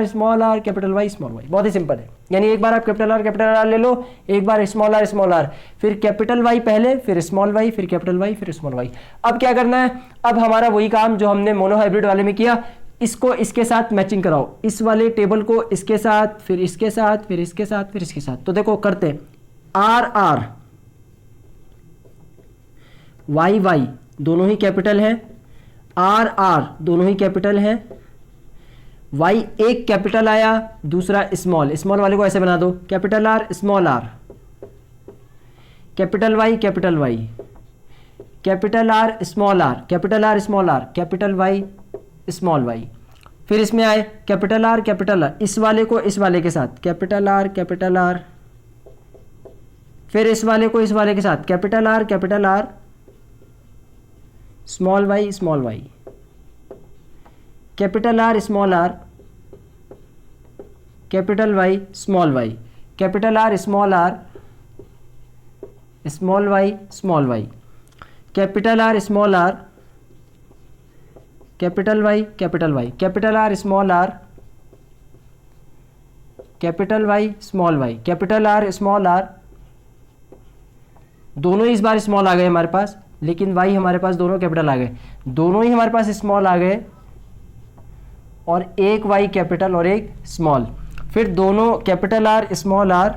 small R capital Y small Y. बहुत ही सिंपल है, यानी एक बार आप कैपिटल आर ले लो, एक बार स्मॉल आर, फिर कैपिटल वाई पहले, फिर स्मॉल वाई, फिर कैपिटल वाई, फिर स्मॉल वाई। अब क्या करना है, अब हमारा वही काम जो हमने मोनो हाइब्रिड वाले में किया, इसको इसके साथ मैचिंग कराओ, इस वाले टेबल को इसके साथ, फिर इसके साथ, फिर इसके साथ, फिर इसके साथ। तो देखो करते हैं, आर वाई दोनों ही कैपिटल है, आर दोनों ही कैपिटल है, वाई एक कैपिटल आया दूसरा स्मॉल वाले को ऐसे बना दो, capital R capital Y capital Y, capital R small R capital Y small Y. फिर इसमें आए कैपिटल आर इस वाले को इस वाले के साथ, कैपिटल आर, फिर इस वाले को इस वाले के साथ, capital R small Y, capital R capital Y small Y, capital R small Y, capital R capital Y, capital R capital Y small Y, capital R दोनों ही इस बार स्मॉल आ गए हमारे पास, लेकिन वाई हमारे पास दोनों कैपिटल आ गए, दोनों ही हमारे पास स्मॉल आ गए, और एक वाई कैपिटल और एक स्मॉल, फिर दोनों capital R small R,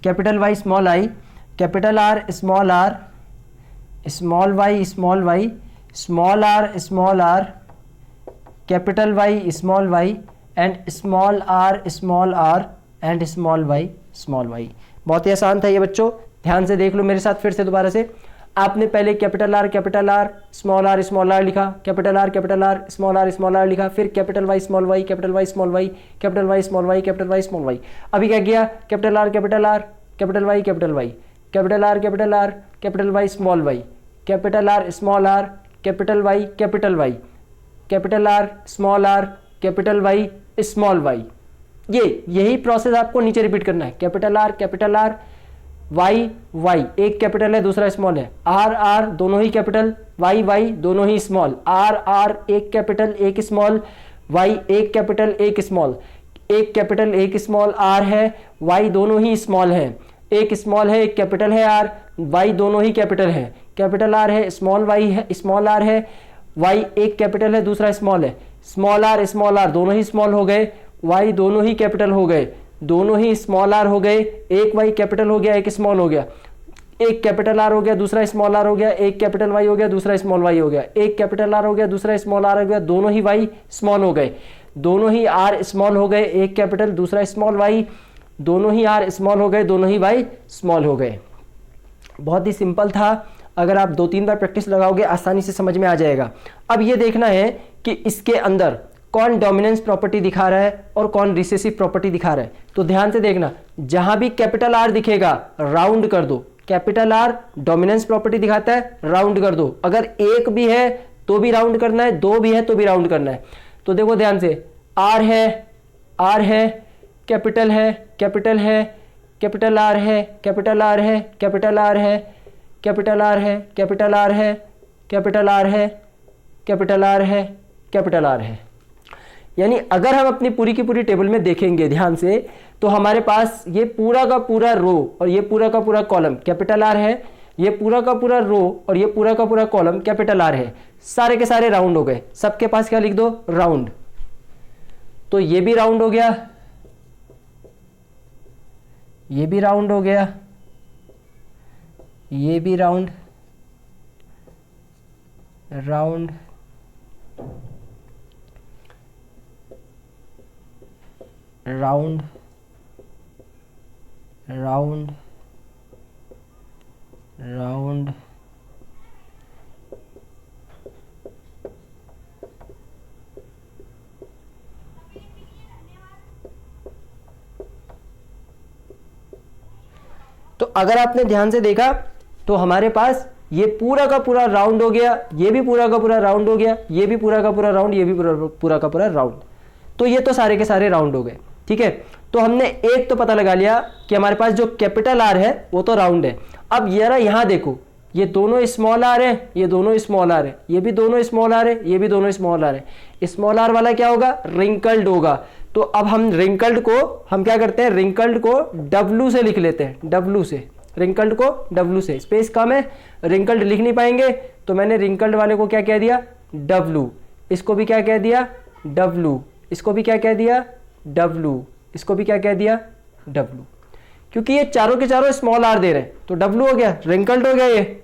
capital Y small I, capital R small R, small Y, small R, capital Y small Y and small R and small Y. बहुत ही आसान था ये बच्चों, ध्यान से देख लो मेरे साथ फिर से दोबारा से। आपने पहले कैपिटल आर स्मॉल आर लिखा, कैपिटल आर स्मॉल आर लिखा, फिर capital Y small Y, capital Y small Y, capital Y small Y, capital Y small Y. अभी क्या किया, capital R capital Y, capital R capital Y small Y, capital R small R, capital Y, capital R small R, capital Y small Y. यही process आपको नीचे repeat करना है। Capital R Y Y, एक capital है दूसरा small है, R दोनों ही कैपिटल, वाई दोनों ही स्मॉल, आर एक कैपिटल एक स्मॉल, वाई एक कैपिटल एक स्मॉल, एक कैपिटल एक स्मॉल आर है, वाई दोनों ही स्मॉल है, एक स्मॉल है एक कैपिटल है आर, वाई दोनों ही कैपिटल है, कैपिटल आर है स्मॉल वाई है, स्मॉल आर है, वाई एक कैपिटल है दूसरा स्मॉल है, स्मॉल आर दोनों ही स्मॉल हो गए, वाई दोनों ही कैपिटल हो गए, दोनों ही स्मॉल आर हो गए, एक वाई कैपिटल हो गया एक स्मॉल हो गया, एक कैपिटल आर हो गया दूसरा स्मॉल आर हो गया, एक कैपिटल वाई हो गया दूसरा स्मॉल वाई हो गया, एक कैपिटल आर हो गया दूसरा स्मॉल आर हो गया, दोनों ही वाई स्मॉल हो गए, दोनों ही आर स्मॉल हो गए, एक कैपिटल दूसरा स्मॉल वाई, दोनों ही आर स्मॉल हो गए, दोनों ही वाई स्मॉल हो गए। बहुत ही सिंपल था, अगर आप 2-3 बार प्रैक्टिस लगाओगे आसानी से समझ में आ जाएगा। अब ये देखना है कि इसके अंदर कौन डोमिनेंस प्रॉपर्टी दिखा रहा है और कौन रिसेसिव प्रॉपर्टी दिखा रहा है। तो ध्यान से देखना, जहां भी कैपिटल आर दिखेगा राउंड कर दो, कैपिटल आर डोमिनेंस प्रॉपर्टी दिखाता है, राउंड कर दो, अगर एक भी है तो भी राउंड करना है, दो भी है तो भी राउंड करना है। तो देखो ध्यान से, आर है, कैपिटल है, कैपिटल है, कैपिटल आर है, कैपिटल आर है, कैपिटल आर है, कैपिटल आर है, कैपिटल आर है, कैपिटल आर है, कैपिटल आर है, कैपिटल आर है। यानी अगर हम अपनी पूरी की पूरी टेबल में देखेंगे ध्यान से, तो हमारे पास ये पूरा का पूरा रो और ये पूरा का पूरा कॉलम कैपिटल आर है, ये पूरा का पूरा रो और ये पूरा का पूरा कॉलम कैपिटल आर है, सारे के सारे राउंड हो गए। सबके पास क्या लिख दो, राउंड। तो ये भी राउंड हो गया, ये भी राउंड हो गया, ये भी round, round, round, round, round, तो अगर आपने ध्यान से देखा तो हमारे पास ये पूरा का पूरा राउंड हो गया, ये भी पूरा का पूरा राउंड हो गया, ये भी पूरा का पूरा राउंड, ये भी पूरा का पूरा राउंड। तो ये तो सारे के सारे राउंड हो गए, ठीक है। तो हमने एक तो पता लगा लिया कि हमारे पास जो कैपिटल आर है वो तो राउंड है। अब यार यहां देखो, ये दोनों स्मॉल आर है, ये दोनों स्मॉल आर है, ये भी दोनों स्मॉल आर है, ये भी दोनों स्मॉल आर है। स्मॉल आर वाला क्या होगा, रिंकल्ड होगा। तो अब हम रिंकल्ड को हम क्या करते हैं, रिंकल्ड को डब्लू से लिख लेते हैं, डब्लू से, रिंकल्ड को डब्लू से, स्पेस कम है, रिंकल्ड लिख नहीं पाएंगे, तो मैंने रिंकल्ड वाले को क्या कह दिया, डब्लू। इसको भी क्या कह दिया, डब्लू। इसको भी क्या कह दिया, डब्लू। इसको भी क्या कह दिया, डब्लू। क्योंकि ये चारों के चारों स्मॉल आर दे रहे हैं, तो डब्लू हो गया, रिंकल्ड हो गया। ये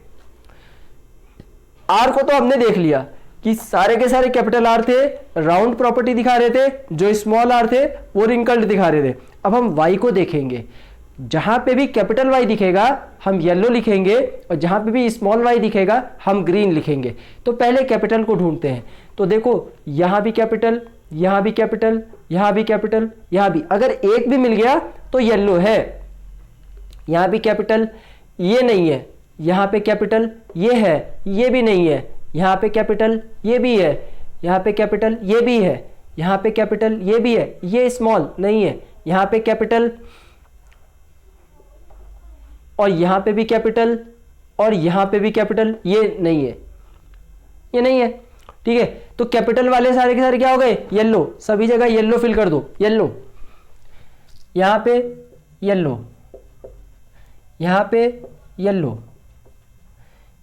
आर को तो हमने देख लिया कि सारे के सारे कैपिटल आर थे, राउंड प्रॉपर्टी दिखा रहे थे, जो स्मॉल आर थे वो रिंकल्ड दिखा रहे थे। अब हम वाई को देखेंगे, जहां पे भी कैपिटल वाई दिखेगा हम येलो लिखेंगे, और जहां पे भी स्मॉल वाई दिखेगा हम ग्रीन लिखेंगे। तो पहले कैपिटल को ढूंढते हैं। तो देखो यहां भी कैपिटल, यहां भी कैपिटल, यहां भी कैपिटल, यहां भी, अगर एक भी मिल गया तो येलो है। यहां भी कैपिटल, ये नहीं है, यहां पे कैपिटल, ये है, ये भी नहीं है, यहां पे कैपिटल, ये भी है, यहां पे कैपिटल, ये भी है, यहां पे कैपिटल, ये भी है, ये स्मॉल नहीं है, यहां पे कैपिटल, और यहां पे भी कैपिटल, और यहां पे भी कैपिटल, ये नहीं है, ये नहीं है, ठीक है। तो कैपिटल वाले सारे के सारे क्या हो गए, येलो। सभी जगह येलो फिल कर दो, येलो, यहां पे येलो, यहां पे येलो,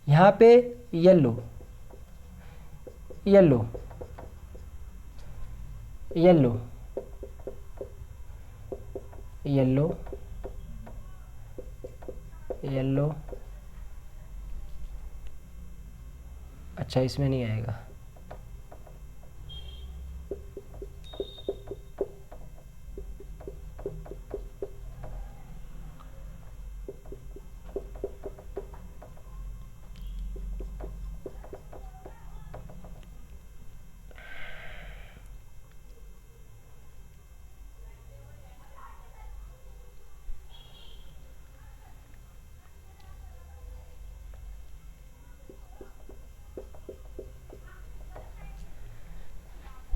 यहां पे yellow, yellow, yellow, yellow, yellow, अच्छा इसमें नहीं आएगा।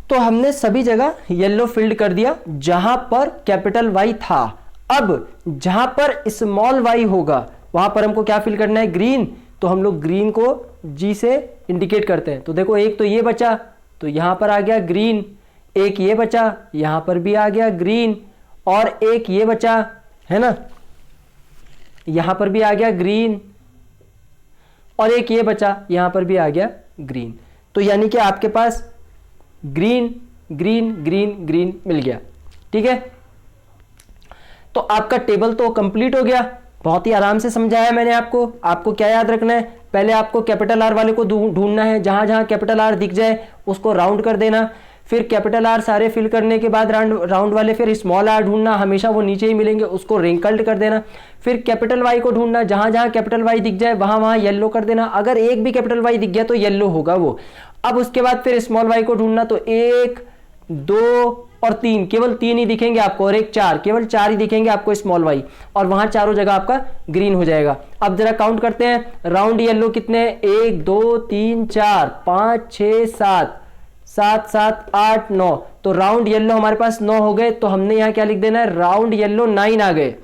तो हमने सभी जगह येलो फिल्ड कर दिया जहां पर कैपिटल वाई था। अब जहां पर स्मॉल वाई होगा वहां पर हमको क्या फिल करना है, ग्रीन। तो हम लोग ग्रीन को जी से इंडिकेट करते हैं। तो देखो एक तो ये बचा, तो यहां पर आ गया ग्रीन, एक ये बचा, यहां पर भी आ गया ग्रीन, और एक ये बचा है ना, यहां पर भी आ गया ग्रीन, और एक ये बचा, यहां पर भी आ गया ग्रीन। तो यानी कि आपके पास ग्रीन ग्रीन ग्रीन ग्रीन मिल गया। ठीक है, तो आपका टेबल तो कंप्लीट हो गया। बहुत ही आराम से समझाया मैंने आपको। आपको क्या याद रखना है, पहले आपको कैपिटल आर वाले को ढूंढना है, जहां जहां कैपिटल आर दिख जाए उसको राउंड कर देना। फिर कैपिटल आर सारे फिल करने के बाद राउंड वाले फिर स्मॉल आर ढूंढना, हमेशा वो नीचे ही मिलेंगे, उसको रिंकल्ड कर देना। फिर कैपिटल वाई को ढूंढना, जहां जहां कैपिटल वाई दिख जाए वहां वहां येलो कर देना। अगर एक भी कैपिटल वाई दिख गया तो येलो होगा वो। अब उसके बाद फिर स्मॉल वाई को ढूंढना, तो 1 2 और 3, केवल 3 ही दिखेंगे आपको, और एक 4, केवल 4 ही दिखेंगे आपको स्मॉल वाई, और वहां चारों जगह आपका ग्रीन हो जाएगा। अब जरा काउंट करते हैं राउंड येलो कितने, 1 2 3 4 5 6 7 7 7 8 9। तो राउंड येलो हमारे पास 9 हो गए। तो हमने यहां क्या लिख देना है, राउंड येलो 9 आ गए,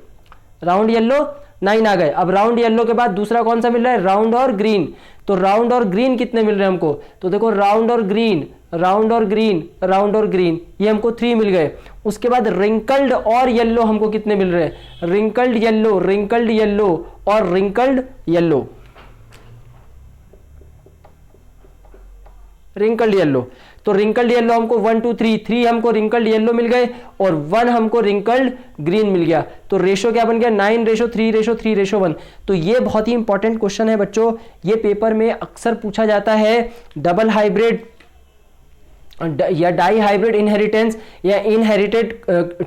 राउंड येलो 9 आ गए। अब राउंड येलो के बाद दूसरा कौन सा मिल रहा है, राउंड और ग्रीन। तो राउंड और ग्रीन कितने मिल रहे हैं हमको, तो देखो राउंड और ग्रीन, राउंड और ग्रीन, राउंड और ग्रीन, ये हमको 3 मिल गए। उसके बाद रिंकल्ड और येलो हमको कितने मिल रहे हैं, रिंकल्ड येलो, रिंकल्ड येलो और रिंकल्ड येलो, रिंकल्ड येलो। तो रिंकल्ड येलो हमको 1 2 3, 3 हमको रिंकल्ड येलो मिल गए और 1 हमको रिंकल्ड ग्रीन मिल गया। तो रेशो क्या बन गया, 9:3:3:1। तो ये बहुत ही इंपॉर्टेंट क्वेश्चन है बच्चों, ये पेपर में अक्सर पूछा जाता है। डबल हाइब्रिड या डाई हाइब्रिड इनहेरिटेंस या इनहेरिटेड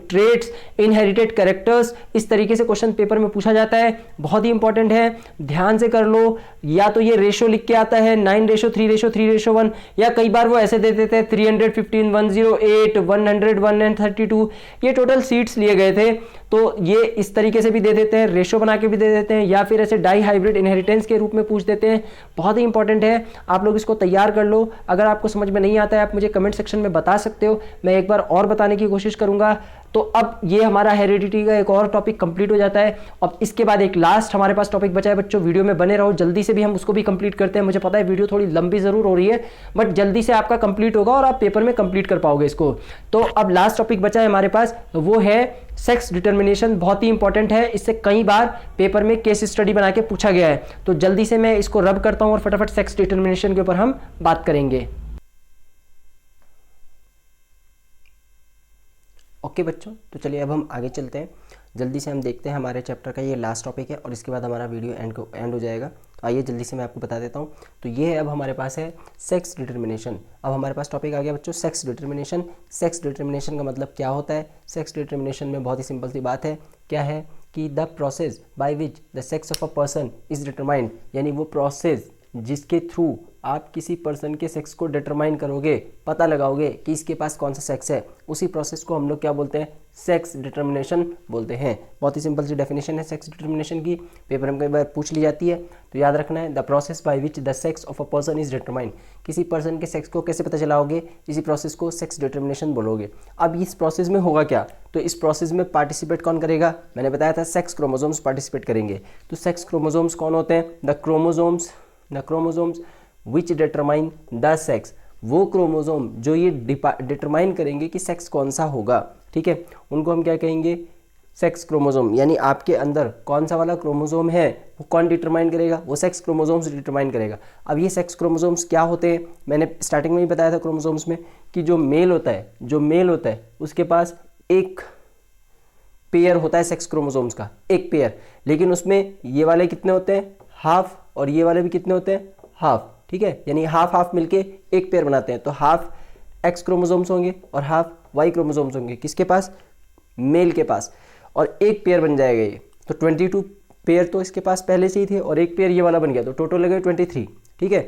ट्रेट्स, इनहेरिटेड कैरेक्टर्स, इस तरीके से क्वेश्चन पेपर में पूछा जाता है। बहुत ही इंपॉर्टेंट है, ध्यान से कर लो। या तो ये रेशो लिख के आता है 9:3:3:1, या कई बार वो ऐसे दे देते हैं 315, 108, 100, 132। ये टोटल सीट्स लिए गए थे, तो ये इस तरीके से भी दे देते हैं, रेशो बना के भी दे देते हैं, या फिर ऐसे डाई हाइब्रिड इनहेरिटेंस के रूप में पूछ देते हैं। बहुत ही इंपॉर्टेंट है, आप लोग इसको तैयार कर लो। अगर आपको समझ में नहीं आता है आप मुझे कमेंट सेक्शन में बता सकते हो, मैं एक बार और बताने की कोशिश करूंगा। तो अब ये हमारा हेरिडिटी का एक और टॉपिक कंप्लीट हो जाता है। अब इसके बाद एक लास्ट हमारे पास टॉपिक बचा है बच्चों, वीडियो में बने रहो, जल्दी से भी हम उसको भी कंप्लीट करते हैं। मुझे पता है वीडियो थोड़ी लंबी जरूर हो रही है, बट जल्दी से आपका कंप्लीट होगा और आप पेपर में कंप्लीट कर पाओगे इसको। तो अब लास्ट टॉपिक बचा है हमारे पास, वो है सेक्स डिटर्मिनेशन। बहुत ही इंपॉर्टेंट है, इससे कई बार पेपर में केस स्टडी बना के पूछा गया है। तो जल्दी से मैं इसको रब करता हूं और फटाफट सेक्स डिटर्मिनेशन के ऊपर हम बात करेंगे। ओके बच्चों, तो चलिए अब हम आगे चलते हैं। जल्दी से हम देखते हैं, हमारे चैप्टर का ये लास्ट टॉपिक है और इसके बाद हमारा वीडियो एंड हो जाएगा। तो आइए जल्दी से मैं आपको बता देता हूँ। तो ये अब हमारे पास है सेक्स डिटर्मिनेशन। अब हमारे पास टॉपिक आ गया बच्चों सेक्स डिटर्मिनेशन। सेक्स डिटर्मिनेशन का मतलब क्या होता है, सेक्स डिटर्मिनेशन में बहुत ही सिंपल सी बात है, क्या है कि the process by which the sex of a person is determined, यानी वो प्रोसेस जिसके थ्रू आप किसी पर्सन के सेक्स को डिटरमाइन करोगे, पता लगाओगे कि इसके पास कौन सा सेक्स है, उसी प्रोसेस को हम लोग क्या बोलते हैं, सेक्स डिटर्मिनेशन बोलते हैं। बहुत ही सिंपल सी डेफिनेशन है सेक्स डिटर्मिनेशन की, पेपर में कई बार पूछ ली जाती है। तो याद रखना है, the process by which the sex of a person is determined. किसी पर्सन के सेक्स को कैसे पता चलाओगे, इसी प्रोसेस को सेक्स डिटर्मिनेशन बोलोगे। अब इस प्रोसेस में होगा क्या, तो इस प्रोसेस में पार्टिसिपेट कौन करेगा, मैंने बताया था सेक्स क्रोमोसोम्स पार्टिसिपेट करेंगे। तो सेक्स क्रोमोसोम्स कौन होते हैं, the chromosomes which determine the sex, वो क्रोमोसोम जो ये डिटरमाइन करेंगे कि सेक्स कौन सा होगा, ठीक है, उनको हम क्या कहेंगे, सेक्स क्रोमोसोम, यानी आपके अंदर कौन सा वाला क्रोमोसोम है वो कौन डिटरमाइन करेगा, वो सेक्स क्रोमोसोम्स डिटरमाइन करेगा। अब ये सेक्स क्रोमोसोम्स क्या होते हैं, मैंने स्टार्टिंग में ही बताया था क्रोमोसोम्स में कि जो मेल होता है उसके पास एक पेयर होता है सेक्स क्रोमोसोम्स का, एक पेयर, लेकिन उसमें ये वाले कितने होते हैं, हाफ, और ये वाले भी कितने होते हैं, हाफ, ठीक है, यानी हाफ हाफ मिलके एक पेयर बनाते हैं। तो हाफ एक्स क्रोमोसोम्स होंगे और हाफ वाई क्रोमोसोम्स होंगे किसके पास, मेल के पास, और एक पेयर बन जाएगा ये। तो 22 पेयर तो इसके पास पहले से ही थे और एक पेयर ये वाला बन गया, तो टोटल लगे 23, ठीक है।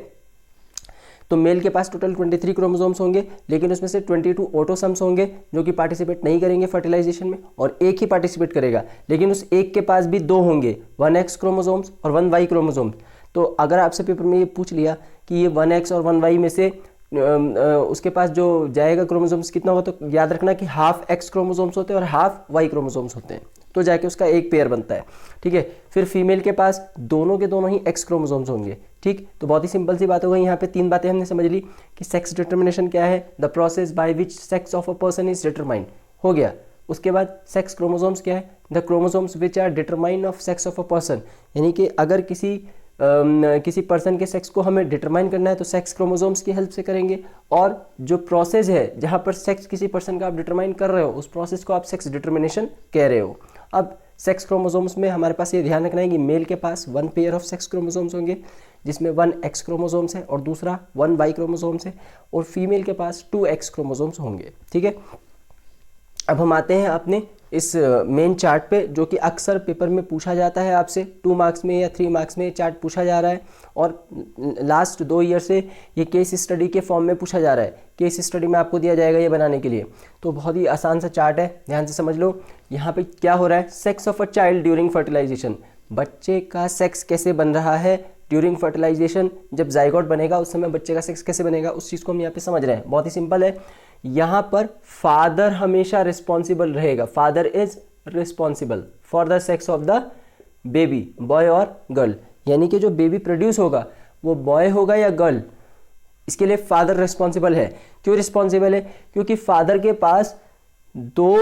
तो मेल के पास टोटल 23 क्रोमोसोम्स होंगे, लेकिन उसमें से 22 ऑटोसम्स होंगे जो कि पार्टिसिपेट नहीं करेंगे फर्टिलाइजेशन में, और एक ही पार्टिसिपेट करेगा, लेकिन उस एक के पास भी दो होंगे, 1x क्रोमोसोम्स और 1y क्रोमोसोम्स। तो अगर आपसे पेपर में ये पूछ लिया कि ये 1x और 1y में से उसके पास जो जाएगा क्रोमोसोम्स कितना होगा, तो याद रखना कि हाफ एक्स क्रोमोसोम्स होते हैं और हाफ वाई क्रोमोसोम्स होते हैं, तो जाके उसका एक पेयर बनता है, ठीक है। फिर फीमेल के पास दोनों के दोनों ही एक्स क्रोमोसोम्स होंगे, ठीक। तो बहुत ही सिंपल सी बात हो गई, यहाँ पे 3 बातें हमने समझ ली कि सेक्स डिटर्मिनेशन क्या है, the process by which sex of a person is determined, हो गया। उसके बाद सेक्स क्रोमोसोम्स क्या है, the chromosomes which are determine of sex of a person, यानी कि अगर किसी पर्सन के सेक्स को हमें डिटरमाइन करना है तो सेक्स क्रोमोसोम्स की हेल्प से करेंगे, और जो प्रोसेस है जहाँ पर सेक्स किसी पर्सन का आप डिटरमाइन कर रहे हो उस प्रोसेस को आप सेक्स डिटर्मिनेशन कह रहे हो। अब सेक्स क्रोमोसोम्स में हमारे पास ये ध्यान रखना है कि मेल के पास 1 पेयर ऑफ सेक्स क्रोमोसोम्स होंगे जिसमें 1x क्रोमोसोम्स है और दूसरा 1y क्रोमोसोम्स है, और फीमेल के पास 2x क्रोमोसोम्स होंगे, ठीक है। अब हम आते हैं अपने इस मेन चार्ट पे, जो कि अक्सर पेपर में पूछा जाता है आपसे, 2 मार्क्स में या 3 मार्क्स में ये चार्ट पूछा जा रहा है, और लास्ट 2 ईयर से ये केस स्टडी के फॉर्म में पूछा जा रहा है। केस स्टडी में आपको दिया जाएगा ये बनाने के लिए, तो बहुत ही आसान सा चार्ट है, ध्यान से समझ लो। यहाँ पे क्या हो रहा है, sex of a child during fertilization, बच्चे का सेक्स कैसे बन रहा है ड्यूरिंग फर्टिलाइजेशन, जब जाइगोट बनेगा उस समय बच्चे का सेक्स कैसे बनेगा, उस चीज़ को हम यहाँ पे समझ रहे हैं। बहुत ही सिंपल है, यहाँ पर फादर हमेशा रिस्पॉन्सिबल रहेगा, father is responsible for the sex of the baby, boy और गर्ल, यानी कि जो बेबी प्रोड्यूस होगा वो बॉय होगा या गर्ल, इसके लिए फादर रिस्पॉन्सिबल है। क्यों रिस्पॉन्सिबल है, क्योंकि फादर के पास 2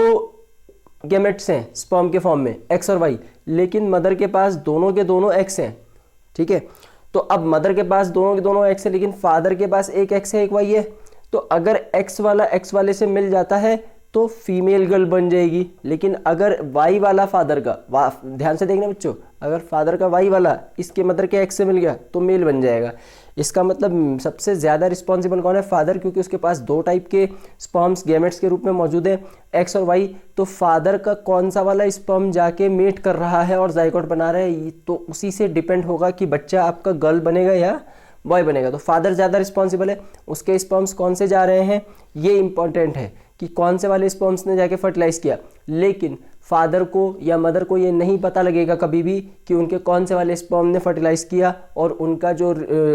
गैमेट्स हैं स्पर्म के फॉर्म में, एक्स और वाई, लेकिन मदर के पास दोनों के दोनों एक्स हैं, ठीक है। तो अब मदर के पास दोनों के दोनों एक्स है, लेकिन फादर के पास एक एक्स है एक वाई है, तो अगर एक्स वाला एक्स वाले से मिल जाता है तो फीमेल गर्ल बन जाएगी, लेकिन अगर वाई वाला फादर का, ध्यान से देखना बच्चों, अगर फादर का वाई वाला इसके मदर के एक्स से मिल गया तो मेल बन जाएगा। इसका मतलब सबसे ज़्यादा रिस्पॉन्सिबल कौन है, फादर, क्योंकि उसके पास 2 टाइप के स्पर्म्स गैमेट्स के रूप में मौजूद है, एक्स और वाई। तो फादर का कौन सा वाला स्पर्म जाके मेट कर रहा है और जाइगोट बना रहा है, तो उसी से डिपेंड होगा कि बच्चा आपका गर्ल बनेगा या बॉय बनेगा। तो फादर ज़्यादा रिस्पॉन्सिबल है, उसके स्पर्म्स कौन से जा रहे हैं ये इंपॉर्टेंट है कि कौन से वाले स्पर्म्स ने जाके फर्टिलाइज किया, लेकिन फादर को या मदर को ये नहीं पता लगेगा कभी भी कि उनके कौन से वाले स्पर्म ने फर्टिलाइज किया और उनका जो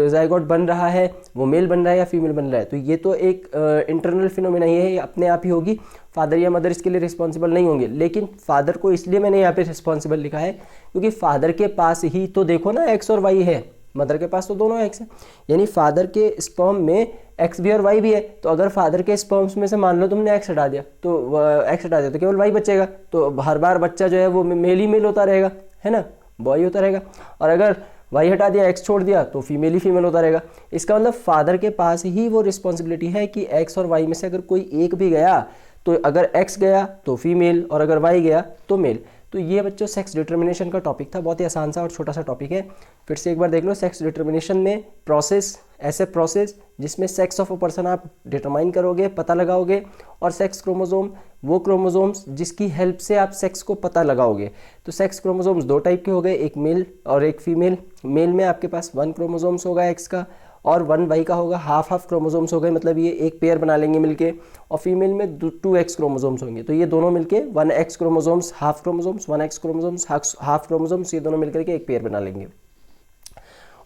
जाइगोट बन रहा है वो मेल बन रहा है या फीमेल बन रहा है। तो ये तो एक इंटरनल फिनोमेना ही है, ये अपने आप ही होगी, फादर या मदर इसके लिए रिस्पॉन्सिबल नहीं होंगे। लेकिन फादर को इसलिए मैंने यहाँ पे रिस्पॉन्सिबल लिखा है क्योंकि फादर के पास ही तो देखो ना एक्स और वाई है, मदर के पास तो दोनों एक्स है, यानी फादर के स्पर्म में एक्स भी और वाई भी है। तो अगर फादर के स्पर्म्स में से मान लो तुमने एक्स हटा दिया तो केवल वाई बचेगा, तो हर बार बच्चा जो है वो मेल ही मेल होता रहेगा, है ना, बॉय होता रहेगा। और अगर वाई हटा दिया, एक्स छोड़ दिया, तो फीमेल ही फीमेल होता रहेगा। इसका मतलब फादर के पास ही वो रिस्पॉन्सिबिलिटी है कि एक्स और वाई में से अगर कोई एक भी गया, तो अगर एक्स गया तो फीमेल और अगर वाई गया तो मेल। तो ये बच्चों सेक्स डिटर्मिनेशन का टॉपिक था, बहुत ही आसान सा और छोटा सा टॉपिक है। फिर से एक बार देख लो, सेक्स डिटर्मिनेशन में प्रोसेस, ऐसे प्रोसेस जिसमें सेक्स ऑफ अ पर्सन आप डिटरमाइन करोगे, पता लगाओगे, और सेक्स क्रोमोसोम वो क्रोमोसोम्स जिसकी हेल्प से आप सेक्स को पता लगाओगे। तो सेक्स क्रोमोसोम्स 2 टाइप के हो गए, एक मेल और एक फीमेल। मेल में आपके पास 1 क्रोमोसोम्स होगा एक्स का और 1 वाई का होगा, हाफ हाफ क्रोमोसोम्स हो गए, मतलब ये एक पेयर बना लेंगे मिलके। और फीमेल में 2x क्रोमोसोम्स होंगे, तो ये दोनों मिलके 1x chromosomes half chromosomes, 1x chromosomes half chromosomes, ये दोनों मिलकर के एक पेयर बना लेंगे।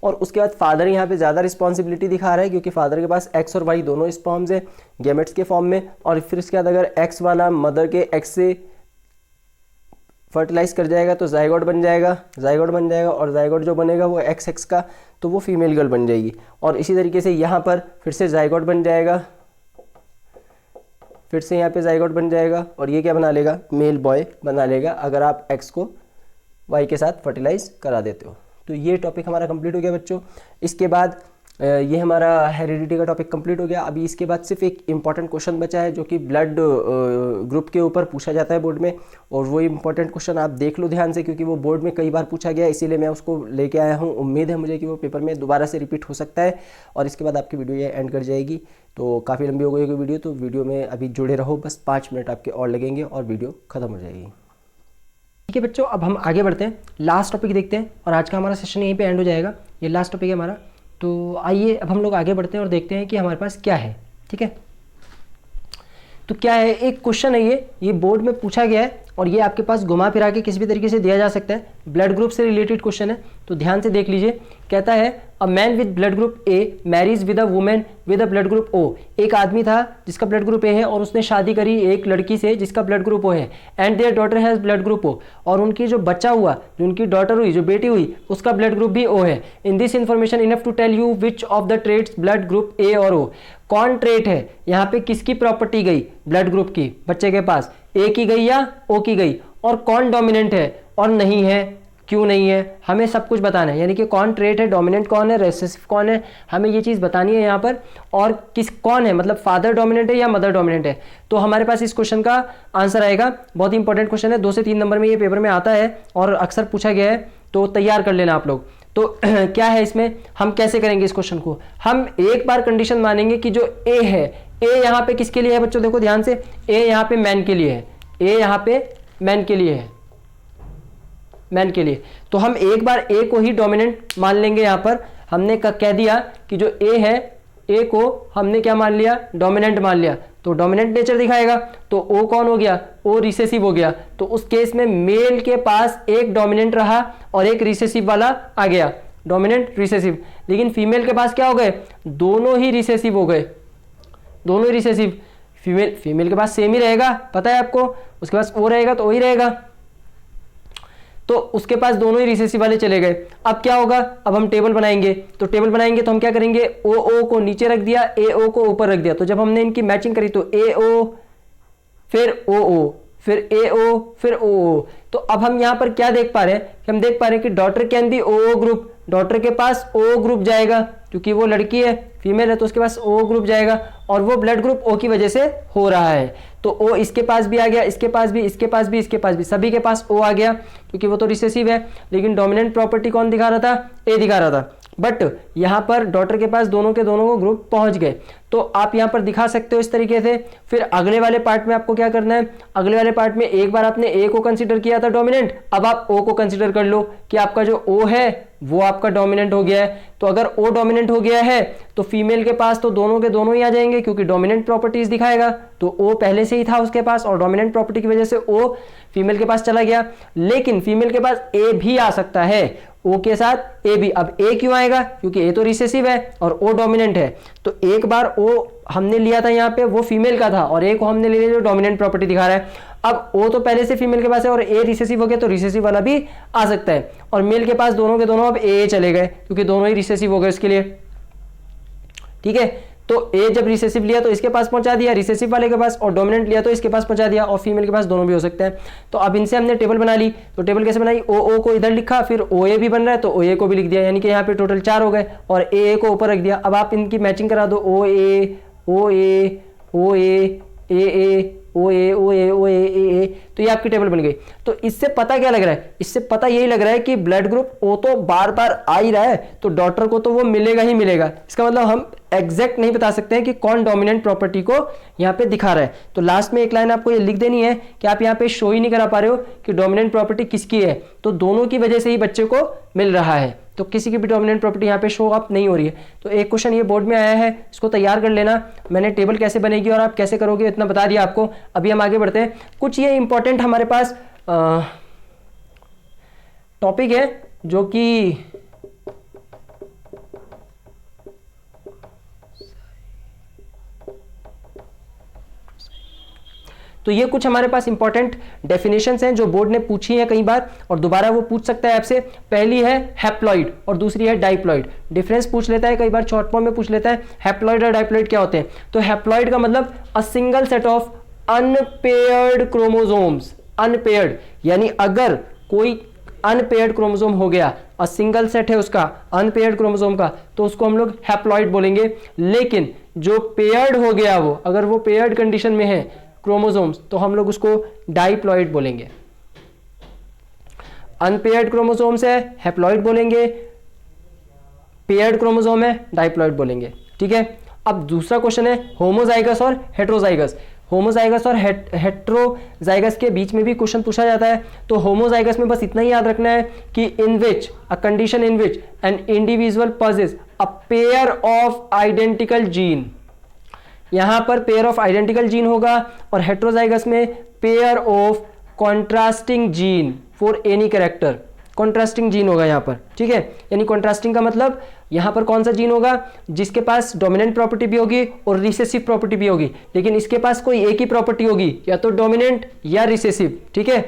और उसके बाद फादर यहाँ पे ज़्यादा रिस्पॉन्सिबिलिटी दिखा रहा है क्योंकि फादर के पास एक्स और वाई दोनों स्पर्म्स है गैमेट्स के फॉर्म में। और फिर इसके बाद अगर एक्स वाला मदर के एक्स से फर्टिलाइज कर जाएगा तो जाइगोट बन जाएगा, और जाइगोट जो बनेगा वो एक्स एक्स का, तो वो फीमेल गर्ल बन जाएगी। और इसी तरीके से यहाँ पर फिर से जाइगोट बन जाएगा, फिर से यहाँ पे जाइगोट बन जाएगा और ये क्या बना लेगा, मेल बॉय बना लेगा अगर आप एक्स को वाई के साथ फर्टिलाइज करा देते हो। तो ये टॉपिक हमारा कंप्लीट हो गया बच्चों। इसके बाद ये हमारा हेरिडिटी का टॉपिक कंप्लीट हो गया। अभी इसके बाद सिर्फ एक इम्पॉर्टेंट क्वेश्चन बचा है जो कि ब्लड ग्रुप के ऊपर पूछा जाता है बोर्ड में, और वो इम्पॉर्टेंट क्वेश्चन आप देख लो ध्यान से, क्योंकि वो बोर्ड में कई बार पूछा गया, इसीलिए मैं उसको लेके आया हूँ। उम्मीद है मुझे कि वो पेपर में दोबारा से रिपीट हो सकता है, और इसके बाद आपकी वीडियो ये एंड कर जाएगी। तो काफ़ी लंबी हो गई होगी वीडियो, तो वीडियो में अभी जुड़े रहो, बस 5 मिनट आपके और लगेंगे और वीडियो खत्म हो जाएगी। ठीक है बच्चों, अब हम आगे बढ़ते हैं, लास्ट टॉपिक देखते हैं और आज का हमारा सेशन यहीं पे एंड हो जाएगा। ये लास्ट टॉपिक है हमारा। तो आइए अब हम लोग आगे बढ़ते हैं और देखते हैं कि हमारे पास क्या है। ठीक है, तो क्या है, एक क्वेश्चन है ये बोर्ड में पूछा गया है और ये आपके पास घुमा फिरा के किसी भी तरीके से दिया जा सकता है। ब्लड ग्रुप से रिलेटेड क्वेश्चन है, तो ध्यान से देख लीजिए। कहता है a man with blood group A marriage with a women with a blood group O. एक आदमी था जिसका ब्लड ग्रुप ए है और उसने शादी करी एक लड़की से जिसका ब्लड ग्रुप ओ है, and their daughter has blood group O. और उनकी जो बच्चा हुआ, जो उनकी डॉटर हुई, जो बेटी हुई, उसका ब्लड ग्रुप भी ओ है। In this information enough to tell you which of the traits blood group A और ओ। कौन ट्रेट है यहाँ पे, किसकी प्रॉपर्टी गई ब्लड ग्रुप की बच्चे के पास, ए की गई या ओ की गई, और कौन डोमिनेंट है और नहीं है, क्यों नहीं है, हमें सब कुछ बताना है। यानी कि कौन ट्रेट है, डोमिनेंट कौन है, रिसेसिव कौन है, हमें ये चीज़ बतानी है यहाँ पर। और कौन है, मतलब फादर डोमिनेंट है या मदर डोमिनेंट है। तो हमारे पास इस क्वेश्चन का आंसर आएगा। बहुत इंपॉर्टेंट क्वेश्चन है, 2 से 3 नंबर में ये पेपर में आता है और अक्सर पूछा गया है, तो तैयार कर लेना आप लोग। तो क्या है इसमें, हम कैसे करेंगे इस क्वेश्चन को, हम एक बार कंडीशन मानेंगे कि जो ए है, ए यहाँ पे किसके लिए है बच्चों, देखो ध्यान से, ए यहाँ पे मैन के लिए है, ए यहाँ पे मैन के लिए है, मैन के लिए। तो हम एक बार ए को ही डोमिनेंट मान लेंगे। यहाँ पर हमने कह दिया कि जो ए है, ए को हमने क्या मान लिया, डोमिनेंट मान लिया, तो डोमिनेंट नेचर दिखाएगा। तो ओ कौन हो गया, ओ रिसेसिव हो गया। तो उस केस में मेल के पास एक डोमिनेंट रहा और एक रिसेसिव वाला आ गया, डोमिनेंट रिसेसिव। लेकिन फीमेल के पास क्या हो गए, दोनों ही रिसेसिव हो गए, दोनों ही रिसेसिव। फीमेल के पास सेम ही रहेगा, पता है आपको, उसके पास ओ रहेगा तो ओ ही रहेगा, तो उसके पास दोनों ही रिसेसिव वाले चले गए। अब क्या होगा, अब हम टेबल बनाएंगे। तो टेबल बनाएंगे तो हम क्या करेंगे, ओ ओ को नीचे रख दिया, ए ओ को ऊपर रख दिया। तो जब हमने इनकी मैचिंग करी तो ए ओ फिर ओ ओ फिर ए ओ फिर ओ ओ। तो अब हम यहाँ पर क्या देख पा रहे हैं कि हम देख पा रहे हैं कि daughter can be O O group, daughter के पास ओ ग्रुप जाएगा क्योंकि वो लड़की है, फीमेल है, तो उसके पास ओ ग्रुप जाएगा और वो ब्लड ग्रुप ओ की वजह से हो रहा है। तो ओ इसके पास भी आ गया, इसके पास भी, इसके पास भी, इसके पास भी, सभी के पास ओ आ गया क्योंकि वो तो रिसेसिव है। लेकिन डोमिनेंट प्रॉपर्टी कौन दिखा रहा था, ए दिखा रहा था। बट यहाँ पर डॉटर के पास दोनों के दोनों को ग्रुप पहुंच गए। तो आप यहाँ पर दिखा सकते हो इस तरीके से। फिर अगले वाले पार्ट में आपको क्या करना है, अगले वाले पार्ट में एक बार आपने ए को कंसीडर किया था डोमिनेंट, अब आप ओ को कंसीडर कर लो कि आपका जो ओ है वो आपका डोमिनेंट हो गया है। तो अगर ओ डोमिनेंट हो गया है तो फीमेल के पास तो दोनों के दोनों ही आ जाएंगे क्योंकि डोमिनेंट प्रॉपर्टीज दिखाएगा। तो ओ पहले से ही था उसके पास और डोमिनेंट प्रॉपर्टी की वजह से ओ फीमेल के पास चला गया। लेकिन फीमेल के पास ए भी आ सकता है, ओ के साथ ए भी। अब ए क्यों आएगा, क्योंकि ए तो रिसेसिव है और ओ डोमिनेंट है। तो एक बार ओ हमने लिया था यहाँ पे, वो फीमेल का था, और ए को हमने ले लिया जो डोमिनेंट प्रॉपर्टी दिखा रहा है। अब ओ तो पहले से फीमेल के पास है और ए रिसेसिव हो गया, तो रिसेसिव वाला भी आ सकता है। और मेल के पास दोनों के दोनों अब ए चले गए क्योंकि दोनों ही रिसेसिव हो गए उसके लिए। ठीक है, तो ए जब रिसेसिव लिया तो इसके पास पहुंचा दिया, रिसेसिव वाले के पास, और डोमिनेंट लिया तो इसके पास पहुंचा दिया, और फीमेल के पास दोनों भी हो सकते हैं। तो अब इनसे हमने टेबल बना ली। तो टेबल कैसे बनाई, ओ ओ को इधर लिखा, फिर ओ ए भी बन रहा है तो ओ ए को भी लिख दिया, यानी कि यहाँ पे टोटल 4 हो गए, और ए को ऊपर रख दिया। अब आप इनकी मैचिंग करा दो, ओ ए ओ ए ओ ए ए ए ओ ए ओ ए ओ ए ए, तो ये आपकी टेबल बन गई। तो इससे पता क्या लग रहा है, इससे पता यही लग रहा है कि ब्लड ग्रुप ओ तो बार बार आ ही रहा है, तो डॉटर को तो वो मिलेगा ही मिलेगा। इसका मतलब हम एग्जैक्ट नहीं बता सकते हैं कि कौन डोमिनेंट प्रॉपर्टी को यहाँ पे दिखा रहा है। तो लास्ट में एक लाइन आपको ये लिख देनी है कि आप यहाँ पे शो ही नहीं करा पा रहे हो कि डोमिनेंट प्रॉपर्टी किसकी है, तो दोनों की वजह से ही बच्चे को मिल रहा है। तो किसी की भी डोमिनेंट प्रॉपर्टी यहाँ पे शो अप नहीं हो रही है। तो एक क्वेश्चन ये बोर्ड में आया है, इसको तैयार कर लेना। मैंने टेबल कैसे बनेगी और आप कैसे करोगे इतना बता दिया आपको। अभी हम आगे बढ़ते हैं। कुछ ये इंपॉर्टेंट हमारे पास टॉपिक है जो कि तो ये कुछ हमारे पास इंपॉर्टेंट डेफिनेशंस हैं जो बोर्ड ने पूछी हैं कई बार और दोबारा वो पूछ सकता है आपसे। पहली है हैप्लॉइड और दूसरी है डाइप्लॉइड। डिफरेंस पूछ लेता है, कई बार शॉर्ट फॉर्म में पूछ लेता है। हैप्लॉइड और डाइप्लॉइड क्या होते हैं, तो हैप्लॉइड का मतलब a single set of unpaired chromosomes, unpaired यानी अगर कोई अनपेयर्ड क्रोमोसोम हो गया और सिंगल सेट है उसका अनपेयर्ड क्रोमोसोम का, तो उसको हम लोग हैप्लॉइड बोलेंगे। लेकिन जो पेयर्ड हो गया वो, अगर वो पेयर्ड कंडीशन में है क्रोमोसोम्स, तो हम लोग उसको डाइप्लॉइड बोलेंगे। अनपेयर्ड क्रोमोसोम्स है हैप्लॉइड बोलेंगे, पेयर्ड क्रोमोसोम है डाइप्लॉइड बोलेंगे। ठीक है, अब दूसरा क्वेश्चन है होमोजाइगस और हेट्रोजाइगस। होमोजाइगस और हेट्रोजाइगस के बीच में भी क्वेश्चन पूछा जाता है। तो होमोजाइगस में बस इतना ही याद रखना है कि in which a condition in which an individual possesses a pair of identical gene, यहां पर पेयर ऑफ आइडेंटिकल जीन होगा, और हेट्रोजाइगस में pair of contrasting gene for any character. Contrasting gene होगा यहाँ पर। ठीक है, यानी कॉन्ट्रास्टिंग का मतलब यहाँ पर कौन सा जीन होगा जिसके पास डोमिनेंट प्रॉपर्टी भी होगी और रिसेसिव प्रॉपर्टी भी होगी, लेकिन इसके पास कोई एक ही प्रॉपर्टी होगी, या तो डोमिनेंट या रिसेसिव। ठीक है,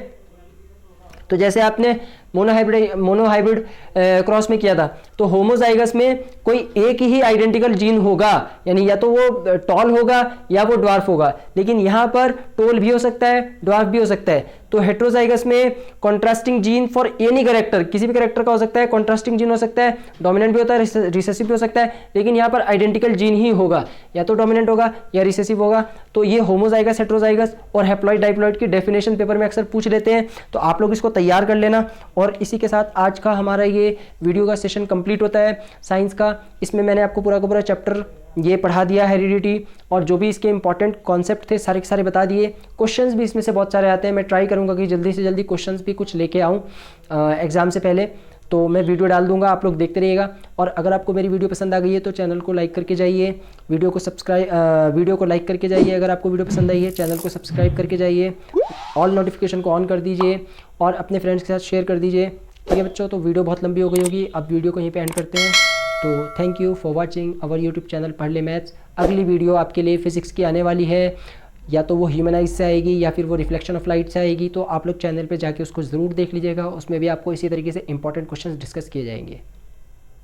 तो जैसे आपने मोनोहाइब्रिड क्रॉस में किया था, तो होमोजाइगस में कोई एक ही आइडेंटिकल जीन होगा, यानी या तो वो टॉल होगा या वो ड्वार्फ होगा, लेकिन यहाँ पर टॉल भी हो सकता है ड्वार्फ भी हो सकता है। तो हेट्रोजाइगस में contrasting gene for any character, किसी भी कैरेक्टर का हो सकता है, कॉन्ट्रास्टिंग जीन हो सकता है, डोमिनेंट भी होता है, रिसेसिव भी हो सकता है, लेकिन यहाँ पर आइडेंटिकल जीन ही होगा, या तो डोमिनेंट होगा या रिसेसिव होगा। तो ये होमोजाइगस, हेट्रोजाइगस और हैप्लॉइड डाइप्लॉइड की डेफिनेशन पेपर में अक्सर पूछ लेते हैं, तो आप लोग इसको तैयार कर लेना। और इसी के साथ आज का हमारा ये वीडियो का सेशन कंप्लीट होता है साइंस का। इसमें मैंने आपको पूरा का पूरा चैप्टर ये पढ़ा दिया है हेरिडिटी, और जो भी इसके इंपॉर्टेंट कॉन्सेप्ट थे सारे के सारे बता दिए। क्वेश्चंस भी इसमें से बहुत सारे आते हैं, मैं ट्राई करूंगा कि जल्दी से जल्दी क्वेश्चंस भी कुछ लेके आऊँ एग्जाम से पहले। तो मैं वीडियो डाल दूंगा, आप लोग देखते रहिएगा। और अगर आपको मेरी वीडियो पसंद आ गई है तो चैनल को लाइक करके जाइए, वीडियो को लाइक करके जाइए। अगर आपको वीडियो पसंद आई है चैनल को सब्सक्राइब करके जाइए, ऑल नोटिफिकेशन को ऑन कर दीजिए और अपने फ्रेंड्स के साथ शेयर कर दीजिए। ठीक है बच्चों, तो वीडियो बहुत लंबी हो गई होगी, अब वीडियो को यहीं पे एंड करते हैं। तो thank you for watching our YouTube channel पढ़ ले मैथ्स। अगली वीडियो आपके लिए फिजिक्स की आने वाली है, या तो वो ह्यूमनाइज से आएगी या फिर वो रिफ्लेक्शन ऑफ लाइट से आएगी। तो आप लोग चैनल पे जाके उसको ज़रूर देख लीजिएगा, उसमें भी आपको इसी तरीके से इंपॉर्टेंट क्वेश्चंस डिस्कस किए जाएंगे।